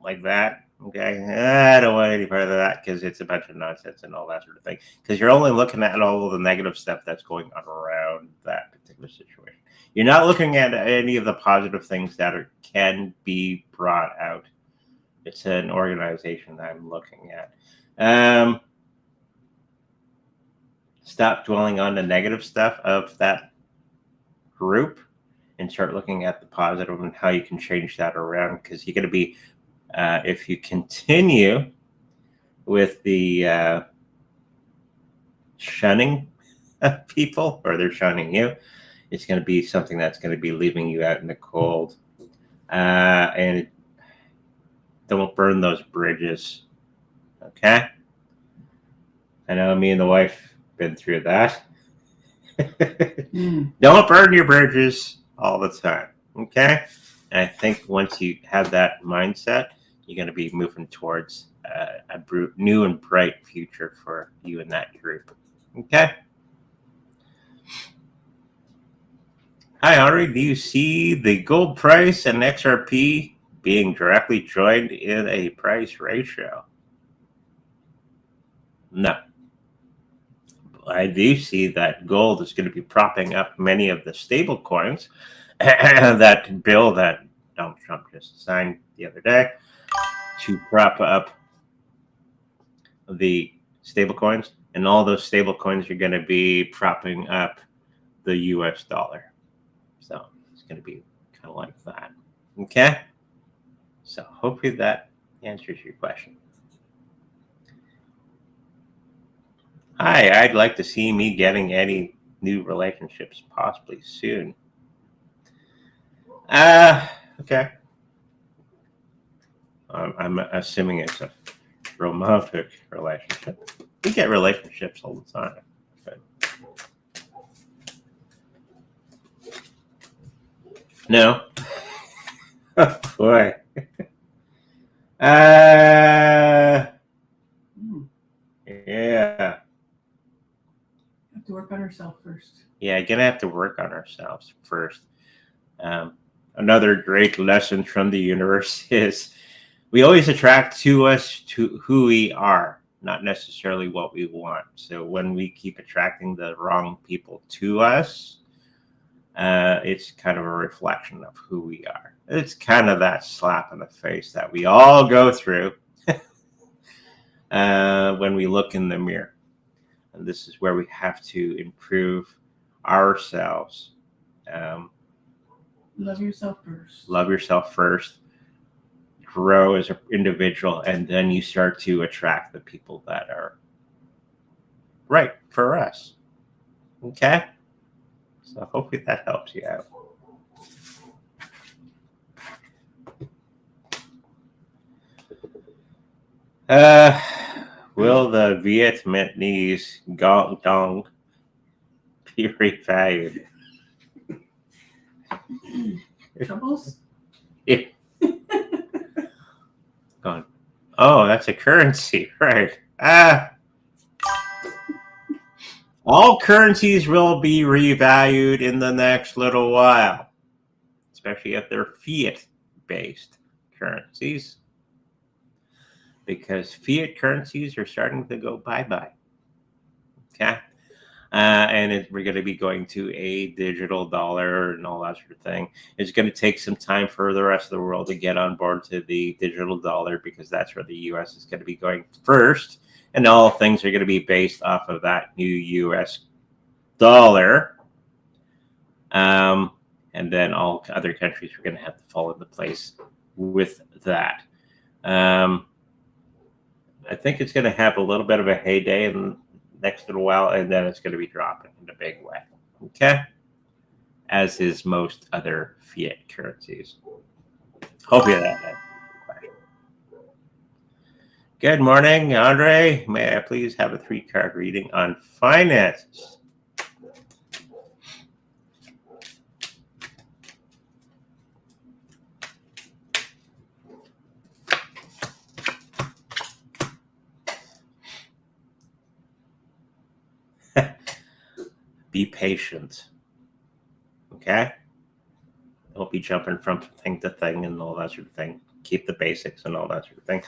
like that. Okay, I don't want any part of that because it's a bunch of nonsense and all that sort of thing. Because you're only looking at all of the negative stuff that's going on around that particular situation. You're not looking at any of the positive things that can be brought out. It's an organization that I'm looking at. Stop dwelling on the negative stuff of that group and start looking at the positive and how you can change that around, because you're going to be, if you continue with the shunning people, or they're shunning you, it's going to be something that's going to be leaving you out in the cold. And don't burn those bridges. Okay? I know me and the wife been through that. Don't burn your bridges all the time. Okay? And I think once you have that mindset, you're going to be moving towards a new and bright future for you and that group. Okay? Hi, Ari. Do you see the gold price and XRP being directly joined in a price ratio? No. I do see that gold is going to be propping up many of the stable coins. That bill that Donald Trump just signed the other day to prop up the stable coins, and all those stable coins are going to be propping up the US dollar. So it's going to be kind of like that. Okay? So hopefully that answers your question. Hi, I'd like to see me getting any new relationships possibly soon. Okay. I'm assuming it's a romantic relationship. We get relationships all the time. But no. Oh, boy. Yeah. Have to work on herself first. Yeah, gonna have to work on ourselves first. Another great lesson from the universe is we always attract to us to who we are, not necessarily what we want. So when we keep attracting the wrong people to us, it's kind of a reflection of who we are. It's kind of that slap in the face that we all go through when we look in the mirror. And this is where we have to improve ourselves. Love yourself first. Love yourself first. Grow as an individual, and then you start to attract the people that are right for us. Okay? So hopefully that helps you out. Will the Vietnamese gong dong be revalued? Troubles? Yeah. Gone. Oh, that's a currency, right? All currencies will be revalued in the next little while, especially if they're fiat-based currencies, because fiat currencies are starting to go bye-bye. Okay? and we're going to be going to a digital dollar and all that sort of thing. It's going to take some time for the rest of the world to get on board to the digital dollar, because that's where the US is going to be going first, and all things are going to be based off of that new US dollar. And then all other countries are going to have to fall into place with that. I think it's going to have a little bit of a heyday in next little while, and then it's going to be dropping in a big way. Okay? As is most other fiat currencies. Hope you that. Good morning, Andre. May I please have a 3-card reading on finances? Be patient. Okay? Don't be jumping from thing to thing and all that sort of thing. Keep the basics and all that sort of thing.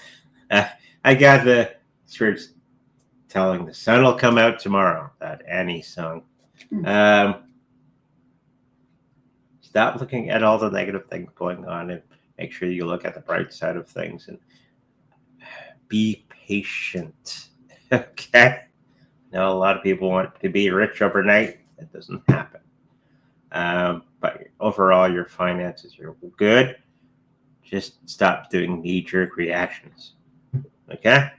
I got the spirits telling the sun will come out tomorrow. That Annie song. Stop looking at all the negative things going on and make sure you look at the bright side of things and be patient. Okay? Now, a lot of people want to be rich overnight. That doesn't happen. But overall, your finances are good. Just stop doing knee-jerk reactions. Okay?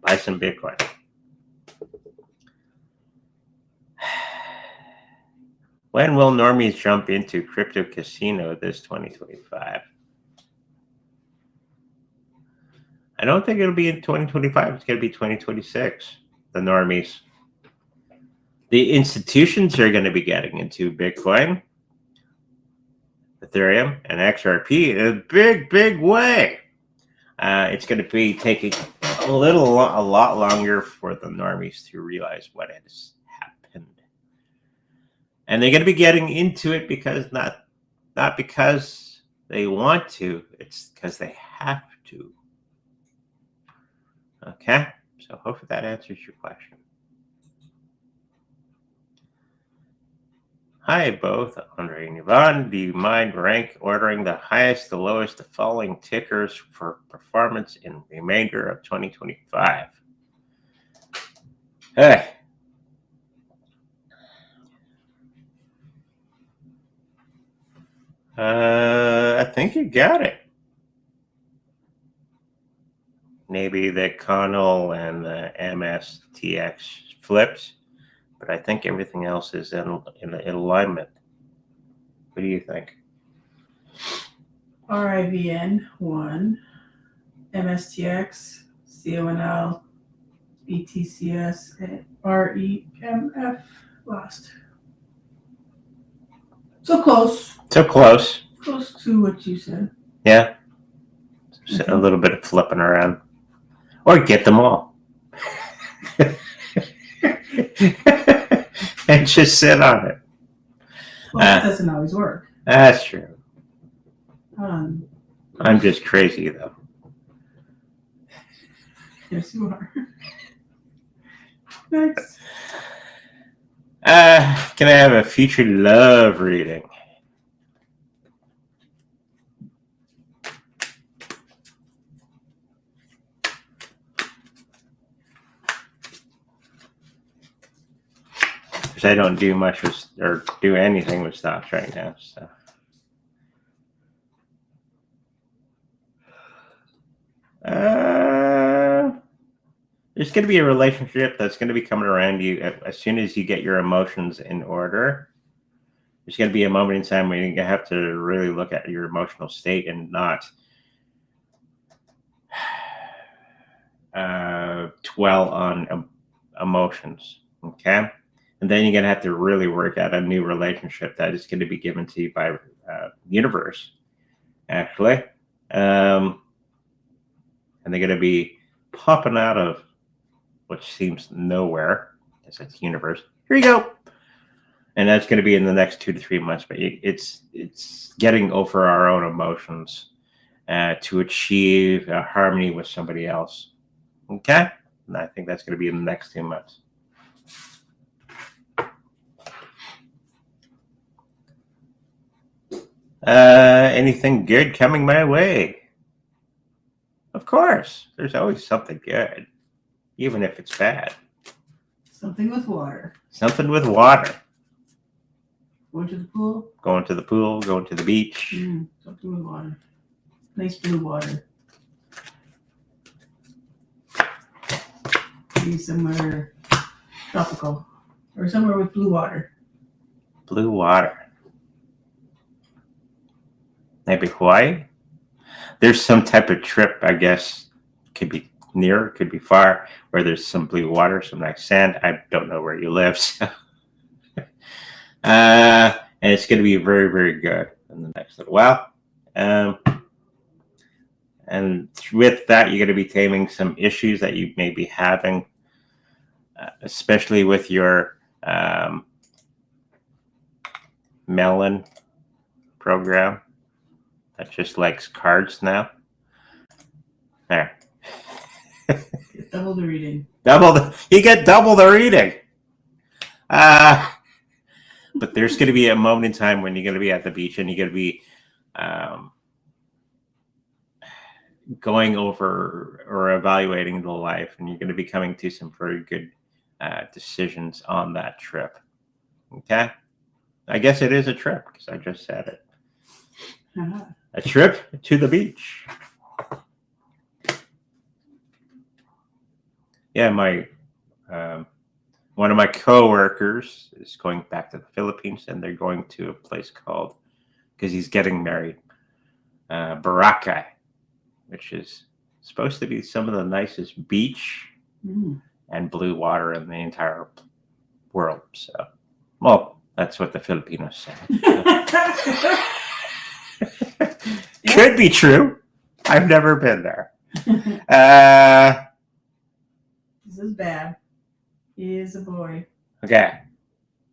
Buy some Bitcoin. When will normies jump into crypto casino this 2025? I don't think it'll be in 2025. It's going to be 2026. The normies. The institutions are going to be getting into Bitcoin, Ethereum, and XRP in a big, big way. It's going to be taking a lot longer for the normies to realize what has happened. And they're going to be getting into it because not because they want to, it's because they have to. Okay? So hopefully that answers your question. Hi, both Andre and Yvonne. Do you mind rank ordering the highest, the lowest, the following tickers for performance in the remainder of 2025? Hey. I think you got it. Maybe the Connell and the MSTX flips, but I think everything else is in alignment. What do you think? RIVN 1, MSTX, CONL, BTCS, and REMF last. So close. So close. Close to what you said. Yeah. So a little bit of flipping around. Or get them all. And just sit on it. Well, that doesn't always work. That's true. I'm just crazy, though. Yes, you are. Next. Can I have a future love reading? Because I don't do much with, or do anything with stocks right now. So. There's going to be a relationship that's going to be coming around you as soon as you get your emotions in order. There's going to be a moment in time when you have to really look at your emotional state and not dwell on emotions. Okay? And then you're going to have to really work out a new relationship that is going to be given to you by universe, actually. And they're going to be popping out of which seems nowhere, because it's universe. Here you go. And that's going to be in the next 2 to 3 months. But it's getting over our own emotions to achieve a harmony with somebody else. Okay? And I think that's going to be in the next 2 months. Anything good coming my way? Of course. There's always something good, even if it's bad. Something with water. Something with water. Going to the pool? Going to the pool, going to the beach. Something with water. Nice blue water. Maybe somewhere tropical. Or somewhere with blue water. Blue water. Maybe Hawaii? There's some type of trip, I guess. Could be near, could be far, where there's some blue water, some nice sand. I don't know where you live, so. And it's going to be very, very good in the next little while. And with that, you're going to be taming some issues that you may be having, especially with your Melon program that just likes cards now. There. Double the reading. You get double the reading. But there's going to be a moment in time when you're going to be at the beach and you're going to be going over or evaluating the life, and you're going to be coming to some very good decisions on that trip. Okay? I guess it is a trip because I just said it. A trip to the beach. Yeah, my one of my coworkers is going back to the Philippines, and they're going to a place called, because he's getting married, Boracay, which is supposed to be some of the nicest beach and blue water in the entire world. So, well, that's what the Filipinos say. Could be true. I've never been there. This is bad. He is a boy. Okay.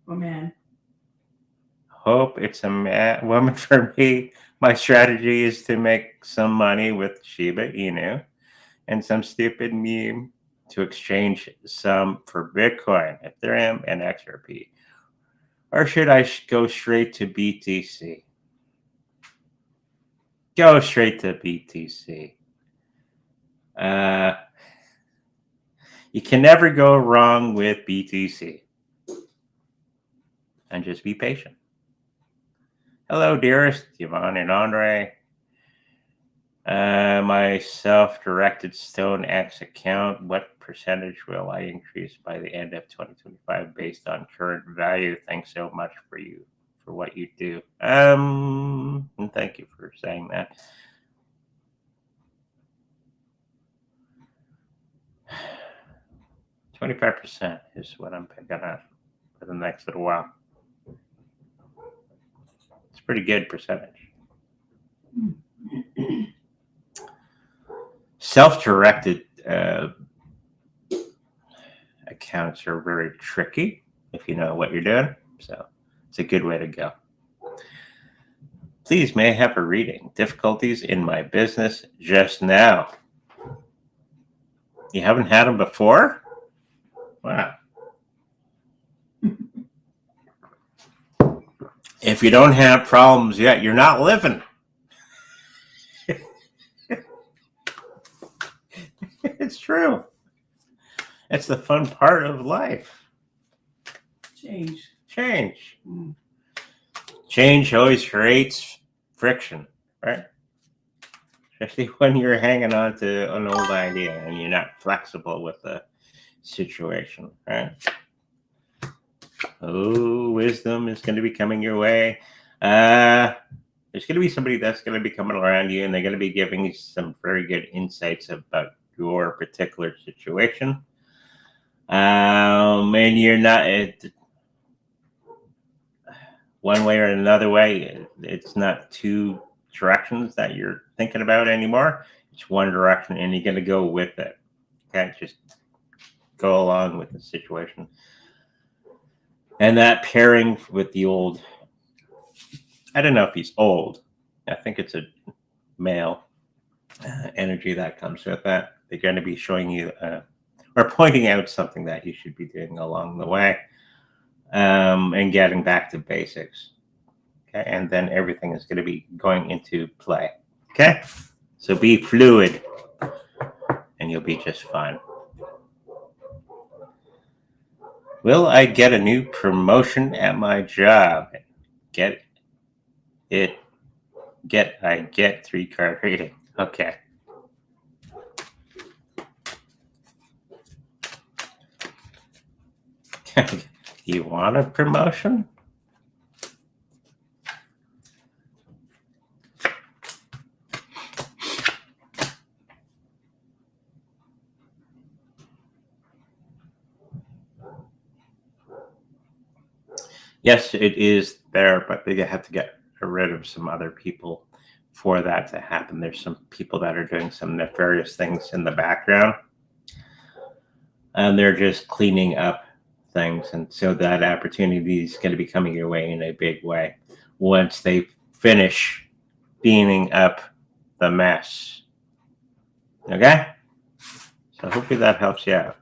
Oh, man. Hope it's a woman for me. My strategy is to make some money with Shiba Inu and some stupid meme to exchange some for Bitcoin, Ethereum, and XRP. Or should I go straight to BTC? Go straight to BTC. You can never go wrong with BTC. And just be patient. Hello, dearest Yvonne and Andre. My self-directed Stone X account, what percentage will I increase by the end of 2025 based on current value? Thanks so much for what you do. And thank you for saying that. 25% is what I'm picking up for the next little while. It's a pretty good percentage. Self-directed accounts are very tricky if you know what you're doing. So it's a good way to go. Please, may I have a reading? Difficulties in my business just now. You haven't had them before? Wow. If you don't have problems yet, you're not living. It's true. It's the fun part of life. Change. Change always creates friction, right? Especially when you're hanging on to an old idea and you're not flexible with the situation, right? Oh, wisdom is going to be coming your way. There's going to be somebody that's going to be coming around you, and they're going to be giving you some very good insights about your particular situation. And you're not one way or another way. It's not two directions that you're thinking about anymore. It's one direction, and you're going to go with it. Okay, just go along with the situation. And that pairing with the old, I don't know if he's old. I think it's a male energy that comes with that. They're going to be showing you or pointing out something that you should be doing along the way, and getting back to basics. Okay, and then everything is going to be going into play. Okay, so be fluid, and you'll be just fine. Will I get a new promotion at my job? I get 3-card rating. Okay. You want a promotion? Yes, it is there, but they have to get rid of some other people for that to happen. There's some people that are doing some nefarious things in the background, and they're just cleaning up things. And so that opportunity is going to be coming your way in a big way once they finish cleaning up the mess. Okay? So hopefully that helps you out.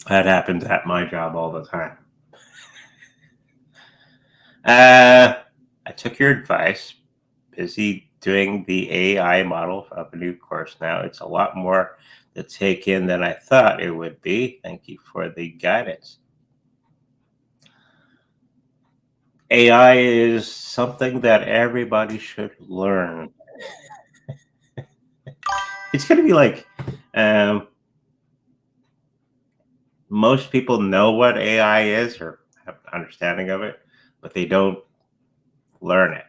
That happens at my job all the time. I took your advice. Busy doing the AI model of a new course now. It's a lot more to take in than I thought it would be. Thank you for the guidance. AI is something that everybody should learn. It's going to be like most people know what AI is or have an understanding of it, but they don't learn it.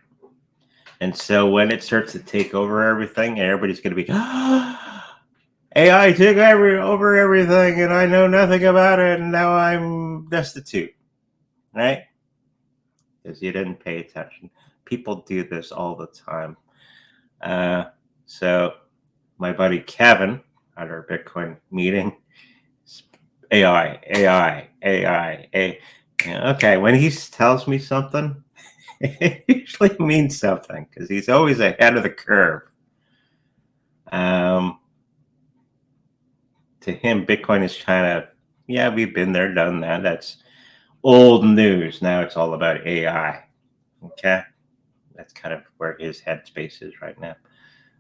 And so when it starts to take over everything, everybody's going to be, AI took over everything and I know nothing about it and now I'm destitute, right? Because you didn't pay attention. People do this all the time. So my buddy Kevin at our Bitcoin meeting, AI. Okay, when he tells me something, it usually means something because he's always ahead of the curve. To him, Bitcoin is kind of, yeah, we've been there, done that. That's old news. Now it's all about AI. Okay, that's kind of where his headspace is right now.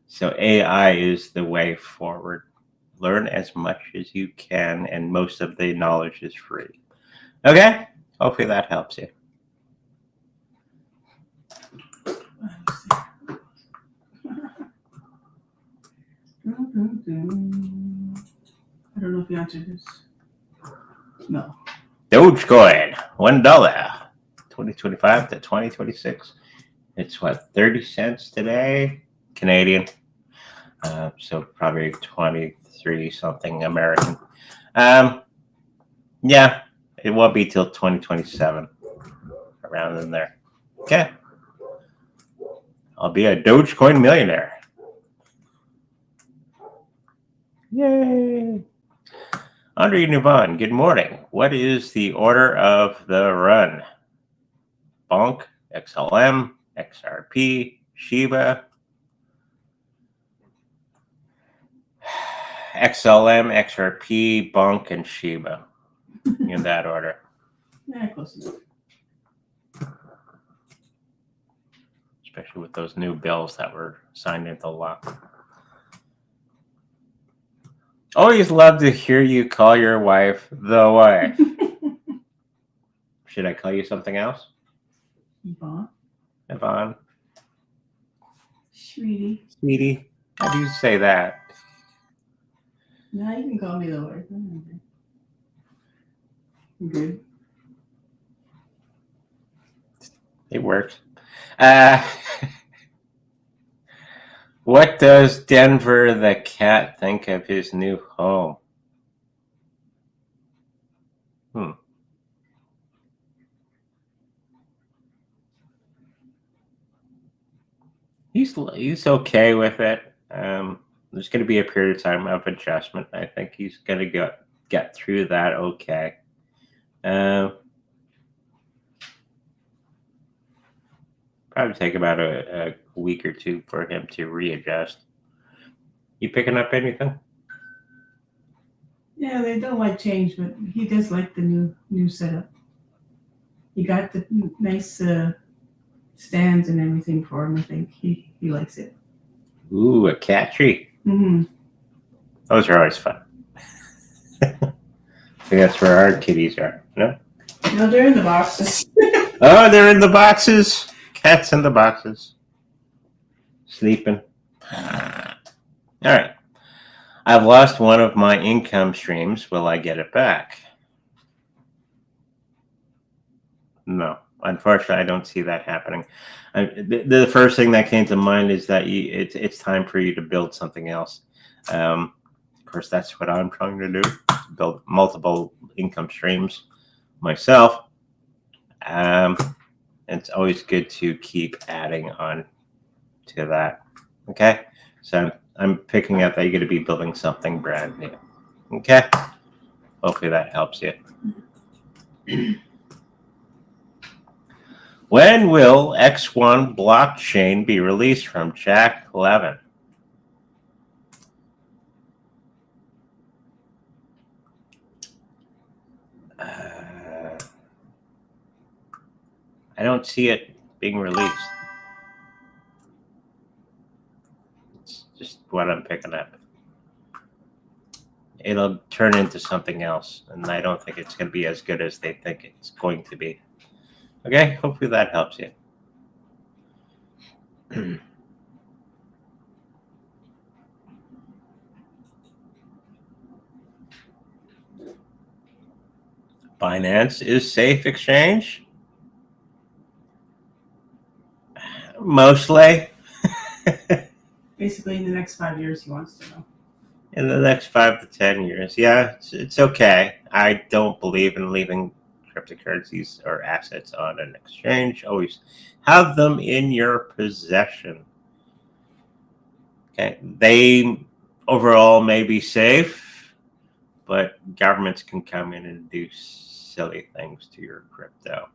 So AI is the way forward. Learn as much as you can, and most of the knowledge is free. Okay? Hopefully that helps you. I don't know if you answered this. No. Dogecoin, $1, 2025 to 2026. It's what, 30 cents today? Canadian. So probably 23 something American. Yeah, it won't be till 2027, around in there. Okay. I'll be a Dogecoin millionaire. Yay. Andre Nuvon, good morning. What is the order of the run? Bunk, XLM, XRP, Sheba, XLM, XRP, Bunk, and Sheba. In that order. Yeah, close enough. Especially with those new bills that were signed into law. Always love to hear you call your wife the wife. Should I call you something else? Yvonne. Yvonne. Sweetie. Sweetie. How do you say that? Now you can call me the wife. Good. It works. What does Denver the cat think of his new home? He's okay with it. There's going to be a period of time of adjustment. I think he's going to get through that okay. Probably take about a week or two for him to readjust. You picking up anything? Yeah, they don't like change, but he does like the new setup. You got the nice stands and everything for him. I think he likes it. Ooh, a cat tree. Mm-hmm. Those are always fun. I think that's where our kitties are. No? No, they're in the boxes. Oh, they're in the boxes. Cats in the boxes. Sleeping. All right. I've lost one of my income streams. Will I get it back? No. Unfortunately, I don't see that happening. The first thing that came to mind is that it's time for you to build something else. Of course, that's what I'm trying to do, build multiple income streams myself. It's always good to keep adding on to that. Okay, so I'm picking up that you're going to be building something brand new. Okay, hopefully that helps you. When will X1 blockchain be released from Jack Levin? I don't see it being released. It's just what I'm picking up. It'll turn into something else, and I don't think it's going to be as good as they think it's going to be. Okay, hopefully that helps you. Binance is safe exchange? Mostly. Basically, in the next 5 years, he wants to know. In the next 5 to 10 years, yeah, it's okay. I don't believe in leaving cryptocurrencies or assets on an exchange. Always have them in your possession. Okay, they overall may be safe, but governments can come in and do silly things to your crypto.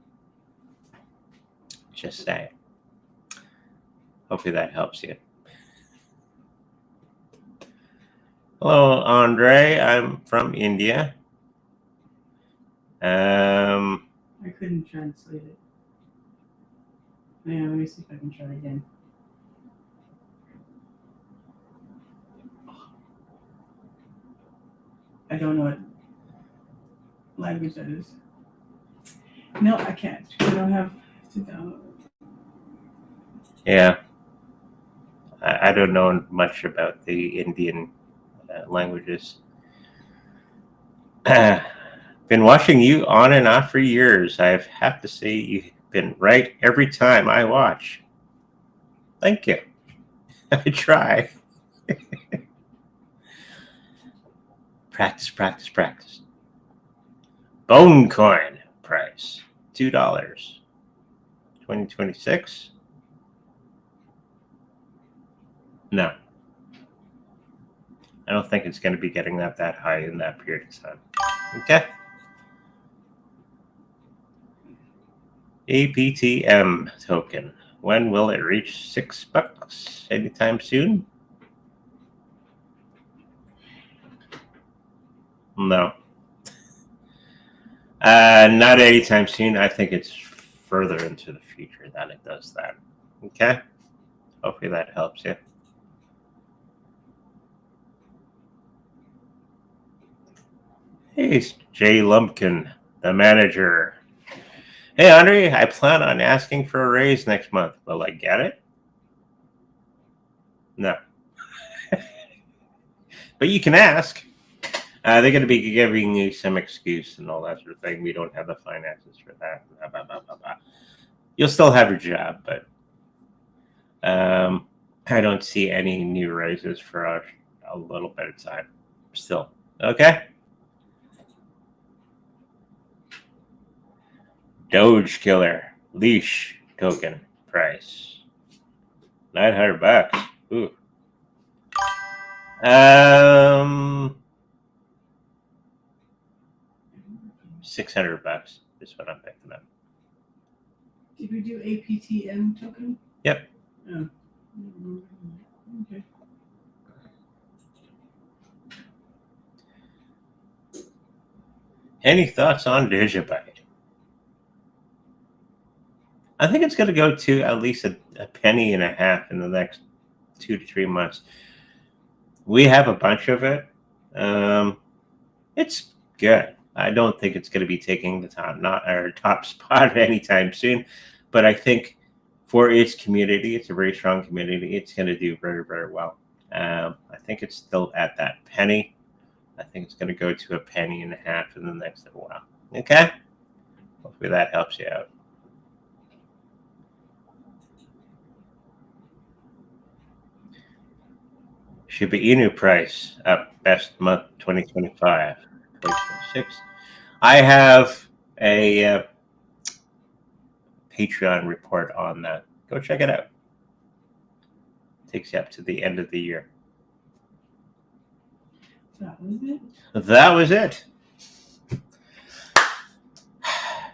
Just saying. Hopefully that helps you. Hello, Andre. I'm from India. I couldn't translate it. Yeah, let me see if I can try again. I don't know what language that is. No, I can't. I don't have to download it. Yeah. I don't know much about the Indian languages. Been watching you on and off for years. I have to say you've been right every time I watch. Thank you. I try. Practice, practice, practice. Bone coin price, $2. 2026? No. I don't think it's going to be getting that high in that period of time. Okay. APTM token. When will it reach $6? Anytime soon? No. Not anytime soon. I think it's further into the future that it does that. Okay? Hopefully that helps you. Hey, Jay Lumpkin, the manager. Hey, Andre, I plan on asking for a raise next month. Will I get it? No. But you can ask. They're going to be giving you some excuse and all that sort of thing. We don't have the finances for that. Blah, blah, blah, blah, blah. You'll still have your job, but I don't see any new raises for a little bit of time still. Okay? Doge Killer Leash token price $900. Ooh. $600 is what I'm picking up. Did we do APTM token? Yep. Oh. Okay. Any thoughts on Deja? I think it's going to go to at least a penny and a half in the next 2 to 3 months. We have a bunch of it. It's good. I don't think it's going to be taking the top spot anytime soon, but I think for its community, it's a very strong community. It's going to do very, very well. I think it's still at that penny. I think it's going to go to a penny and a half in the next little while. Okay? Hopefully that helps you out. Shiba Inu price up best month 2025, 2026. I have a Patreon report on that. Go check it out. Takes you up to the end of the year. That was it. That was it.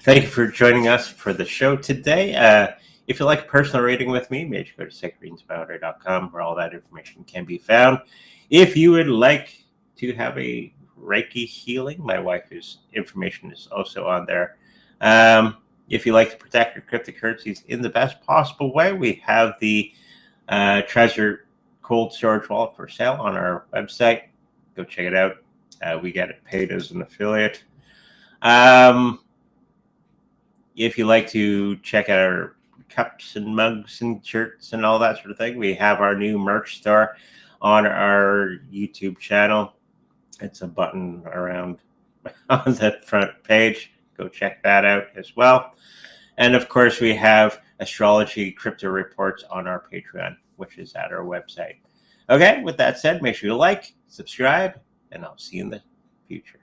Thank you for joining us for the show today. If you'd like a personal reading with me, make sure to go to secretreadingsbyauthor.com where all that information can be found. If you would like to have a Reiki healing, my wife's information is also on there. If you like to protect your cryptocurrencies in the best possible way, we have the Treasure Cold Storage Wallet for sale on our website. Go check it out. We get it paid as an affiliate. If you like to check out our cups and mugs and shirts and all that sort of thing, we have our new merch store on our YouTube channel. It's a button around on the front page. Go check that out as well. And of course, we have Astrology crypto reports on our Patreon, which is at our website. Okay, with that said, make sure you like, subscribe, and I'll see you in the future.